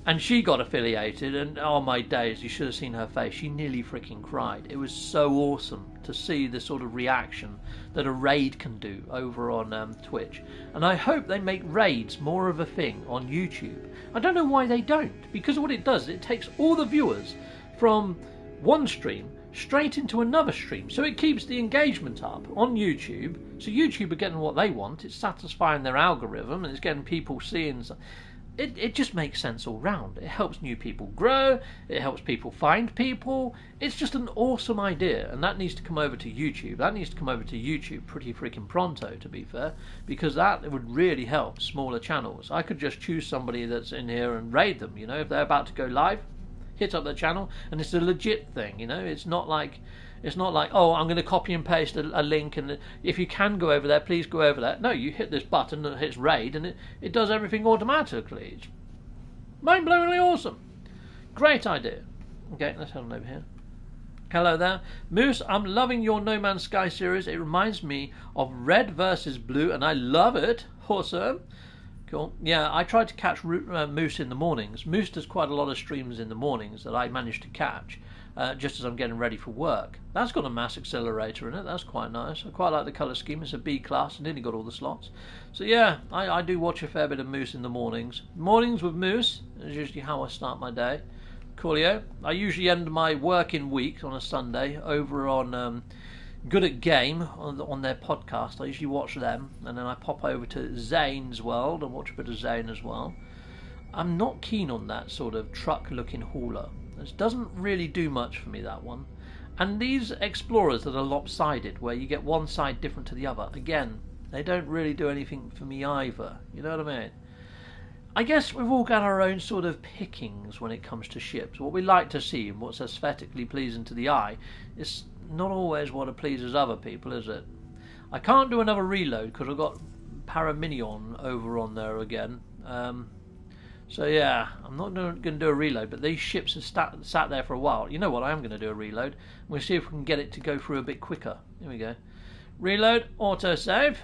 And she got affiliated, and oh my days, you should have seen her face. She nearly freaking cried. It was so awesome to see the sort of reaction that a raid can do over on Twitch. And I hope they make raids more of a thing on YouTube. I don't know why they don't, because what it does, it takes all the viewers from one stream straight into another stream, so it keeps the engagement up on YouTube. So YouTube are getting what they want. It's satisfying their algorithm, and it's getting people seeing. It just makes sense all round. It helps new people grow. It helps people find people. It's just an awesome idea, and that needs to come over to YouTube. That needs to come over to YouTube pretty freaking pronto, to be fair, because that would really help smaller channels. I could just choose somebody that's in here and raid them, you know, if they're about to go live, hit up their channel, and it's a legit thing, you know. It's not like, oh, I'm going to copy and paste a link, and if you can go over there, please go over there. No, you hit this button that hits raid, and it does everything automatically. It's mind-blowingly awesome. Great idea. Okay, let's head on over here. Hello there. Moose, I'm loving your No Man's Sky series. It reminds me of Red versus Blue, and I love it. Awesome. Cool. Yeah, I tried to catch Moose in the mornings. Moose does quite a lot of streams in the mornings that I managed to catch. Just as I'm getting ready for work. That's got a mass accelerator in it. That's quite nice. I quite like the colour scheme. It's a B class and nearly got all the slots. So yeah, I do watch a fair bit of Moose in the mornings. Mornings with Moose is usually how I start my day. Coolio. I usually end my working week on a Sunday over on Good at Game on their podcast. I usually watch them, and then I pop over to Zane's World and watch a bit of Zane as well. I'm not keen on that sort of truck-looking hauler. It doesn't really do much for me, that one. And these explorers that are lopsided, where you get one side different to the other, again, they don't really do anything for me either. You know what I mean? I guess we've all got our own sort of pickings when it comes to ships. What we like to see and what's aesthetically pleasing to the eye is not always what it pleases other people, is it? I can't do another reload because I've got Paraminion over on there again. So yeah, I'm not going to do a reload, but these ships have sat there for a while. You know what, I am going to do a reload. We'll see if we can get it to go through a bit quicker. Here we go. Reload, autosave.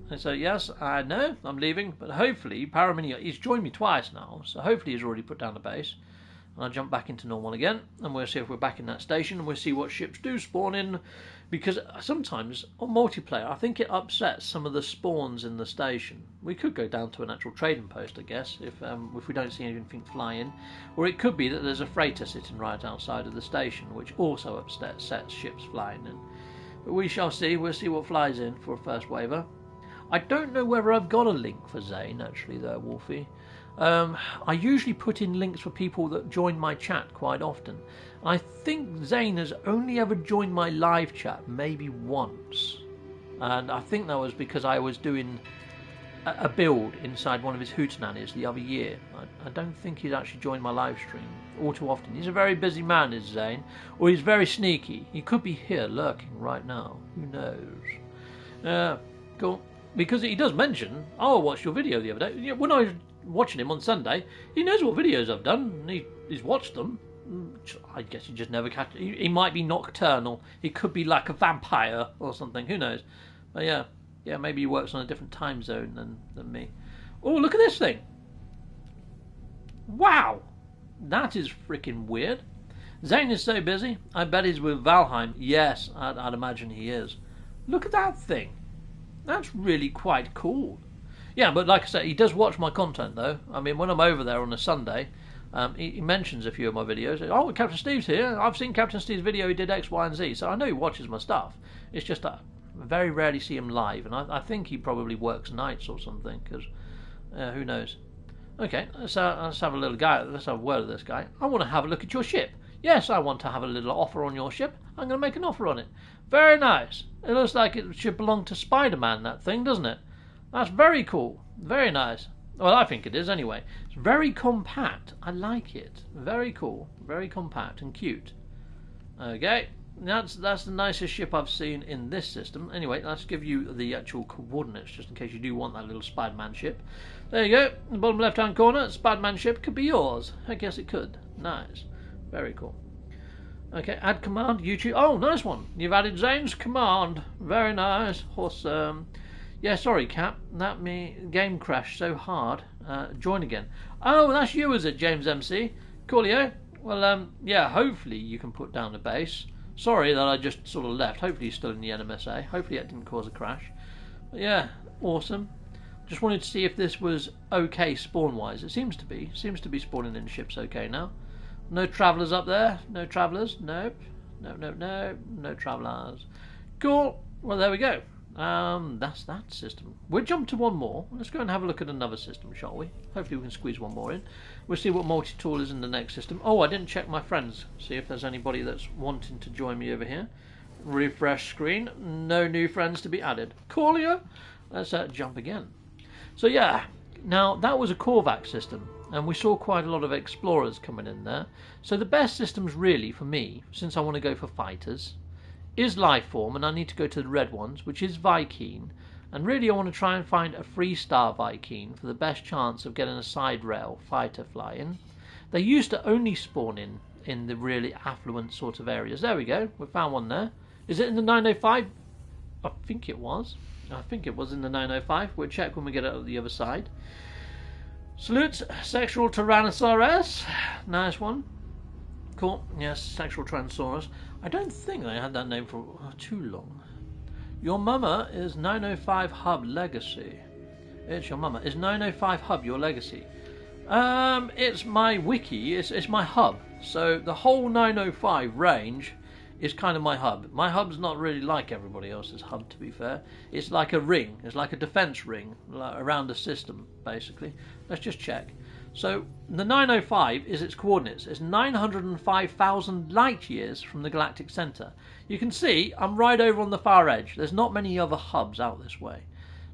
And so yes, I know, I'm leaving, but hopefully Paraminion, he's joined me twice now, so hopefully he's already put down the base. And I'll jump back into normal again, and we'll see if we're back in that station, and we'll see what ships do spawn in, because sometimes on multiplayer I think it upsets some of the spawns in the station. We could go down to an actual trading post, I guess, if we don't see anything fly in, or it could be that there's a freighter sitting right outside of the station, which also upsets ships flying in. But we shall see. We'll see what flies in for a first waver. I don't know whether I've got a link for Zane actually there, Wolfie. I usually put in links for people that join my chat quite often. I think Zane has only ever joined my live chat maybe once. And I think that was because I was doing a build inside one of his hootenannies the other year. I don't think he's actually joined my live stream all too often. He's a very busy man, is Zane. Or he's very sneaky. He could be here lurking right now. Who knows? Cool. Because he does mention, oh, I watched your video the other day. When I was watching him on Sunday, he knows what videos I've done, and he's watched them. I guess he just never catch. He might be nocturnal. He could be like a vampire or something. Who knows? But yeah, Yeah, maybe he works on a different time zone than me. Oh, look at this thing. Wow. That is freaking weird. Zane is so busy. I bet he's with Valheim. Yes, I'd imagine he is. Look at that thing. That's really quite cool. Yeah, but like I said, he does watch my content, though. I mean, when I'm over there on a Sunday, he mentions a few of my videos. Oh, Captain Steve's here. I've seen Captain Steve's video. He did X, Y, and Z. So I know he watches my stuff. It's just that I very rarely see him live. And I think he probably works nights or something, because who knows. Okay, let's have a little guy. Let's have a word with this guy. I want to have a look at your ship. Yes, I want to have a little offer on your ship. I'm going to make an offer on it. Very nice. It looks like it should belong to Spider-Man, that thing, doesn't it? That's very cool. Very nice. Well, I think it is anyway. It's very compact. I like it. Very cool. Very compact and cute. Okay. That's the nicest ship I've seen in this system. Anyway, let's give you the actual coordinates just in case you do want that little Spider-Man ship. There you go. In the bottom left-hand corner, Spider-Man ship could be yours. I guess it could. Nice. Very cool. Okay, add command, YouTube. Oh, nice one. You've added Zane's command. Very nice. Awesome. Yeah, sorry, Cap. That game crashed so hard. Join again. Oh, that's you, is it, James MC? Coolio. Well, yeah, hopefully you can put down the base. Sorry that I just sort of left. Hopefully you're still in the NMSA. Hopefully that didn't cause a crash. But yeah, awesome. Just wanted to see if this was okay spawn-wise. It seems to be. Seems to be spawning in ships okay now. No travellers up there? No travellers? Nope. No travellers. Cool. Well, there we go. That's that system. We'll jump to one more. Let's go and have a look at another system, shall we? Hopefully we can squeeze one more in. We'll see what multi-tool is in the next system. Oh, I didn't check my friends. See if there's anybody that's wanting to join me over here. Refresh screen. No new friends to be added. Coolio. Let's jump again. So yeah, now that was a Korvac system. And we saw quite a lot of explorers coming in there. So the best systems really for me, since I want to go for fighters, is Lifeform, and I need to go to the red ones, which is Viking. And really I want to try and find a 3-star Viking for the best chance of getting a side rail fighter flying. They used to only spawn in the really affluent sort of areas. There we go, we found one there. Is it in the 905? I think it was. I think it was in the 905. We'll check when we get out of the other side. Salute, Sexual Tyrannosaurus. Nice one. Cool. Yes, Sexual Tyrannosaurus. I don't think they had that name for too long. Your mama is 905 Hub Legacy. It's your mama. Is 905 Hub your legacy? It's my wiki. It's my hub. So the whole 905 range is kind of my hub. My hub's not really like everybody else's hub, to be fair. It's like a ring. It's like a defense ring around the system, basically. Let's just check. So the 905 is its coordinates. It's 905,000 light years from the galactic center. You can see I'm right over on the far edge. There's not many other hubs out this way.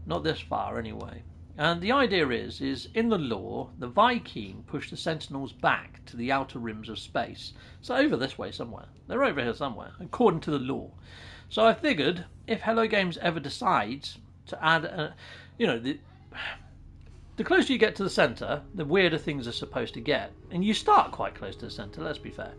Not this far, anyway. And the idea is in the lore, the Viking push the Sentinels back to the outer rims of space. So over this way somewhere. They're over here somewhere, according to the lore. So I figured, if Hello Games ever decides to add, the closer you get to the centre, the weirder things are supposed to get. And you start quite close to the centre, let's be fair.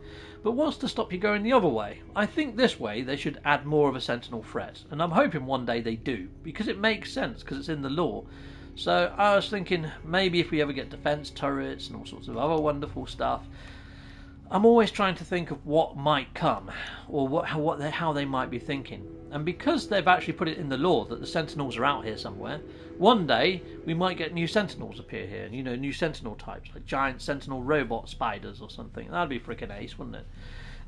But what's to stop you going the other way? I think this way they should add more of a Sentinel threat. And I'm hoping one day they do, because it makes sense, because it's in the lore. So I was thinking maybe if we ever get defence turrets and all sorts of other wonderful stuff, I'm always trying to think of what might come, or how they might be thinking. And because they've actually put it in the lore that the Sentinels are out here somewhere, one day we might get new Sentinels appear here, new Sentinel types, like giant Sentinel robot spiders or something. That'd be freaking ace, wouldn't it?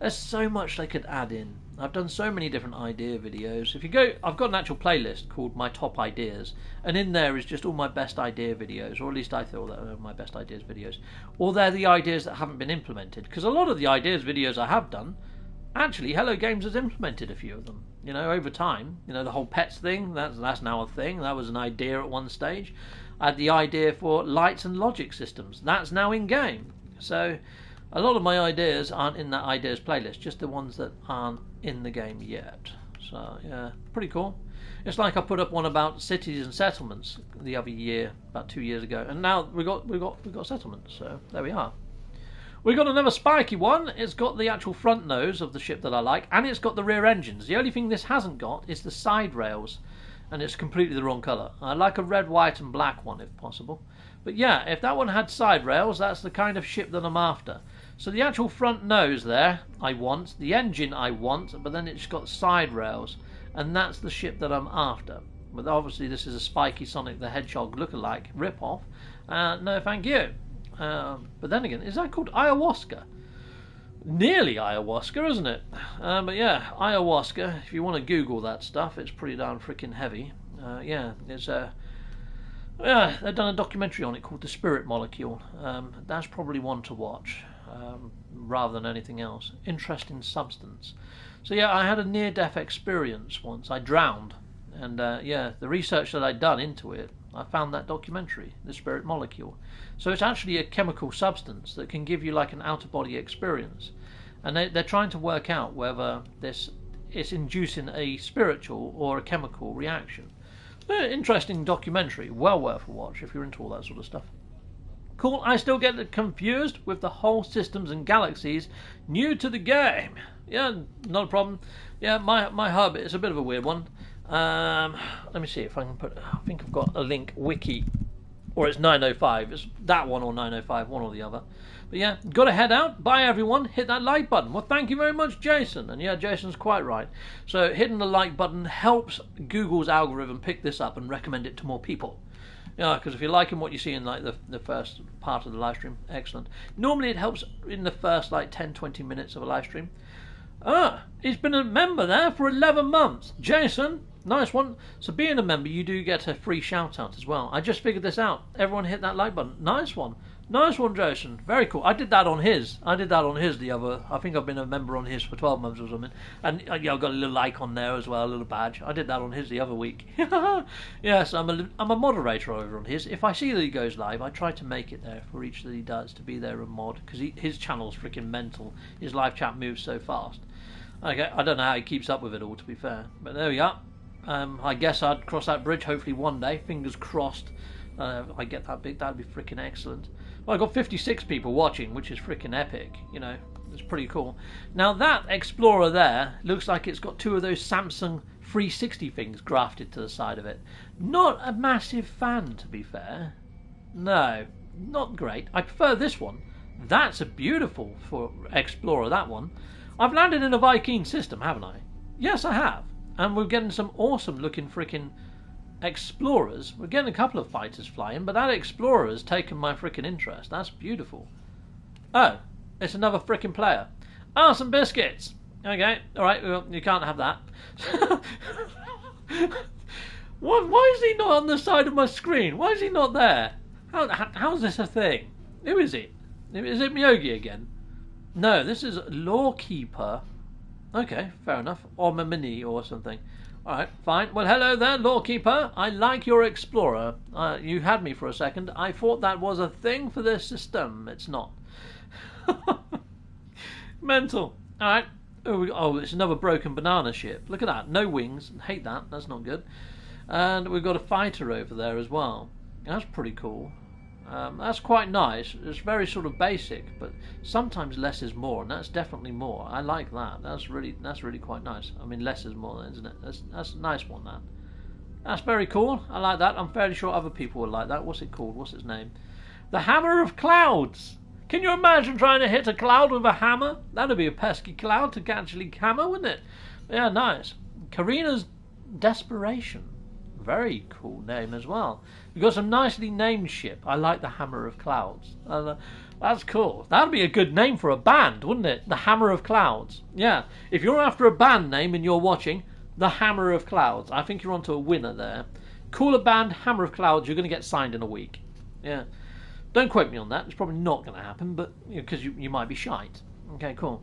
There's so much they could add in. I've done so many different idea videos. If you go, I've got an actual playlist called My Top Ideas, and in there is just all my best idea videos, or at least I feel that are my best ideas videos. Or they're the ideas that haven't been implemented, because a lot of the ideas videos I have done, actually Hello Games has implemented a few of them. Over time. The whole pets thing, that's now a thing. That was an idea at one stage. I had the idea for lights and logic systems. That's now in game. So a lot of my ideas aren't in that ideas playlist, just the ones that aren't in the game yet. So yeah, pretty cool. It's like I put up one about cities and settlements the other year, about 2 years ago, and now we got settlements. So there we are. We got another spiky one. It's got the actual front nose of the ship that I like, and it's got the rear engines. The only thing this hasn't got is the side rails. and it's completely the wrong colour. I like a red, white and black one if possible. But yeah, if that one had side rails, that's the kind of ship that I'm after. So the actual front nose there, I want. The engine I want, but then it's got side rails. And that's the ship that I'm after. But obviously this is a Spiky Sonic the Hedgehog lookalike rip-off. No, thank you. But then again, is that called ayahuasca? Nearly ayahuasca, isn't it? But yeah, ayahuasca, if you want to Google that stuff, it's pretty darn freaking heavy. Yeah, it's yeah, they've done a documentary on it called The Spirit Molecule. That's probably one to watch, rather than anything else. Interesting substance. So yeah, I had a near-death experience once. I drowned, and yeah, the research that I'd done into it, I found that documentary, The Spirit Molecule. So it's actually a chemical substance that can give you like an out-of-body experience, and they're trying to work out whether this is inducing a spiritual or a chemical reaction. Interesting documentary, well worth a watch if you're into all that sort of stuff. Cool, I still get confused with the whole systems and galaxies. New to the game. Yeah, not a problem. Yeah, my hub is a bit of a weird one. Let me see if I can put... I think I've got a link, Wiki. Or it's 905. It's that one or 905, one or the other. But yeah, got to head out. Bye everyone. Hit that like button. Well, thank you very much, Jason. And yeah, Jason's quite right. So hitting the like button helps Google's algorithm pick this up and recommend it to more people. Yeah, because if you're liking what you see in like the first part of the live stream, excellent. Normally it helps in the first like 10-20 minutes of a live stream. He's been a member there for 11 months. Jason, nice one. So being a member, you do get a free shout out as well. I just figured this out. Everyone hit that like button. Nice one. Nice one, Jason. Very cool. I did that on his. The other. I think I've been a member on his for 12 months or something. And yeah, I've got a little icon there as well, a little badge. I did that on his the other week. Yes, I'm a moderator over on his. If I see that he goes live, I try to make it there for each that he does to be there a mod, because his channel's freaking mental. His live chat moves so fast. Okay, I don't know how he keeps up with it all, to be fair. But there we are. I guess I'd cross that bridge hopefully one day. Fingers crossed. I get that big. That'd be freaking excellent. Well, I got 56 people watching, which is freaking epic. You know, it's pretty cool. Now that Explorer there looks like it's got two of those Samsung 360 things grafted to the side of it. Not a massive fan, to be fair. No, not great. I prefer this one. That's a beautiful for Explorer, that one. I've landed in a Viking system, haven't I? Yes, I have. And we're getting some awesome looking freaking Explorers. We're getting a couple of fighters flying, but that Explorer has taken my freaking interest. That's beautiful. Oh, it's another freaking player. Ah, some biscuits. Okay, alright, well, you can't have that. Why is he not on the side of my screen? Why is he not there? How's this a thing? Who is it? Is it Miyogi again? No, this is Lawkeeper. Okay, fair enough. Or Mamini or something. Alright, fine. Well, hello there, Lawkeeper. I like your Explorer. You had me for a second. I thought that was a thing for this system. It's not. Mental. Alright. Oh, it's another broken banana ship. Look at that. No wings. Hate that. That's not good. And we've got a fighter over there as well. That's pretty cool. That's quite nice. It's very sort of basic, but sometimes less is more, and that's definitely more. I like that. That's really quite nice. I mean, less is more, isn't it? That's a nice one. That's very cool. I like that. I'm fairly sure other people would like that. What's it called? What's its name? The Hammer of Clouds. Can you imagine trying to hit a cloud with a hammer? That'd be a pesky cloud to actually hammer, wouldn't it? Yeah, nice. Karina's Desperation. Very cool name as well. You've got some nicely named ship. I like the Hammer of Clouds. That's cool. That'd be a good name for a band, wouldn't it? The Hammer of Clouds. Yeah. If you're after a band name and you're watching, the Hammer of Clouds. I think you're onto a winner there. Call a band Hammer of Clouds. You're going to get signed in a week. Yeah. Don't quote me on that. It's probably not going to happen, but because you might be shite. Okay, cool.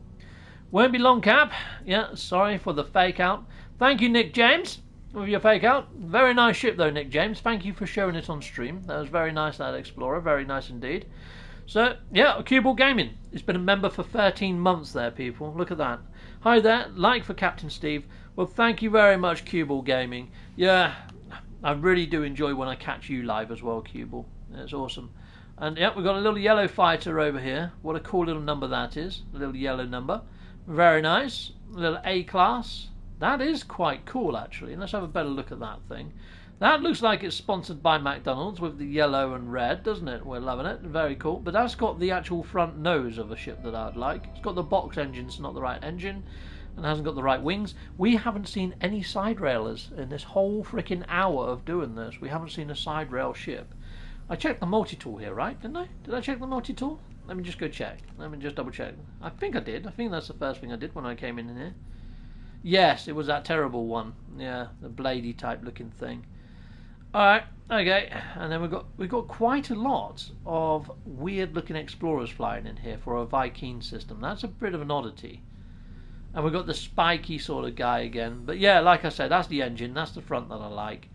Won't be long, Cap. Yeah. Sorry for the fake out. Thank you, Nick James, with your fake out. Very nice ship though, Nick James. Thank you for showing it on stream. That was very nice, that Explorer. Very nice indeed. So, yeah, Cuball Gaming. It's been a member for 13 months there, people. Look at that. Hi there. Like for Captain Steve. Well, thank you very much, Cuball Gaming. Yeah, I really do enjoy when I catch you live as well, Cuball. It's awesome. And, yeah, we've got a little yellow fighter over here. What a cool little number that is. A little yellow number. Very nice. A little A-class. That is quite cool, actually. Let's have a better look at that thing. That looks like it's sponsored by McDonald's with the yellow and red, doesn't it? We're loving it. Very cool. But that's got the actual front nose of a ship that I'd like. It's got the box engine, so not the right engine, and hasn't got the right wings. We haven't seen any side railers in this whole freaking hour of doing this. We haven't seen a side rail ship. I checked the multi-tool here, right? Didn't I? Did I check the multi-tool? Let me just go check. Let me just double check. I think I did. I think that's the first thing I did when I came in here. Yes, it was that terrible one. Yeah, the bladey type looking thing. Alright, okay, and then we've got quite a lot of weird looking explorers flying in here for a Viking system. That's a bit of an oddity. And we've got the spiky sort of guy again. But yeah, like I said, that's the engine, that's the front that I like.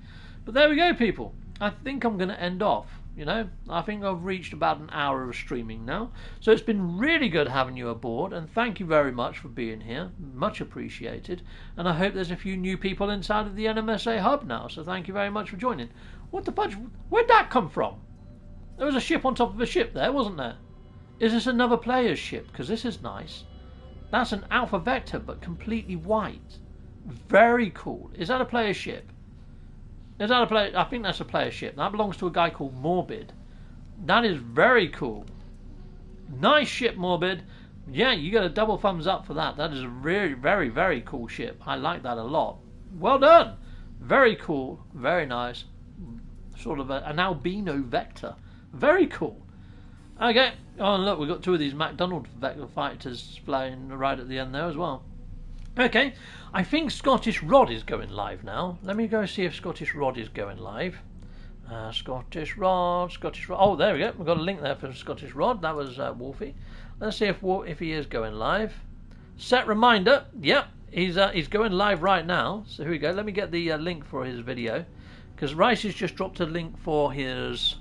But there we go, people. I think I'm going to end off. You know, I think I've reached about an hour of streaming now. So it's been really good having you aboard, and thank you very much for being here. Much appreciated. And I hope there's a few new people inside of the NMSA hub now, so thank you very much for joining. What the fudge? Where'd that come from? There was a ship on top of a ship there, wasn't there? Is this another player's ship? Because this is nice. That's an Alpha Vector, but completely white. Very cool. Is that a player's ship? Is that a player? I think that's a player ship. That belongs to a guy called Morbid. That is very cool. Nice ship, Morbid. Yeah, you get a double thumbs up for that. That is a really, very, very cool ship. I like that a lot. Well done. Very cool. Very nice. Sort of an albino vector. Very cool. Okay. Oh, and look, we've got two of these McDonald vector fighters flying right at the end there as well. Okay, I think Scottish Rod is going live now. Let me go see if Scottish Rod is going live. Scottish Rod. Oh, there we go. We've got a link there for Scottish Rod. That was Wolfie. Let's see if he is going live. Set reminder. Yep, he's going live right now. So here we go. Let me get the link for his video, because Rice has just dropped a link for his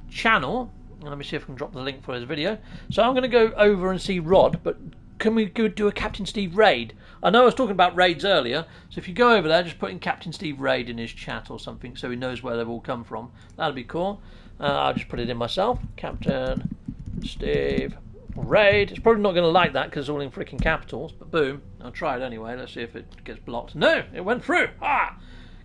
channel. Let me see if I can drop the link for his video. So I'm going to go over and see Rod, but can we go do a Captain Steve raid? I know I was talking about raids earlier, so if you go over there, just put in Captain Steve raid in his chat or something so he knows where they've all come from. That'll be cool. I'll just put it in myself. Captain Steve raid. It's probably not going to like that because it's all in freaking capitals, but boom. I'll try it anyway. Let's see if it gets blocked. No, it went through. Ah!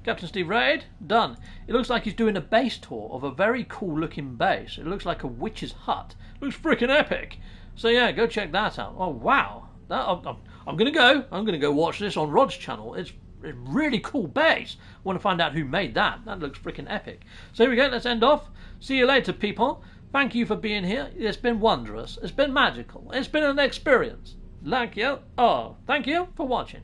Captain Steve raid. Done. It looks like he's doing a base tour of a very cool looking base. It looks like a witch's hut. It looks freaking epic. So yeah, go check that out. Oh wow, I'm gonna go. I'm gonna go watch this on Rod's channel. It's a really cool base. I want to find out who made that. That looks freaking epic. So here we go. Let's end off. See you later, people. Thank you for being here. It's been wondrous. It's been magical. It's been an experience. Thank you. Oh, thank you for watching.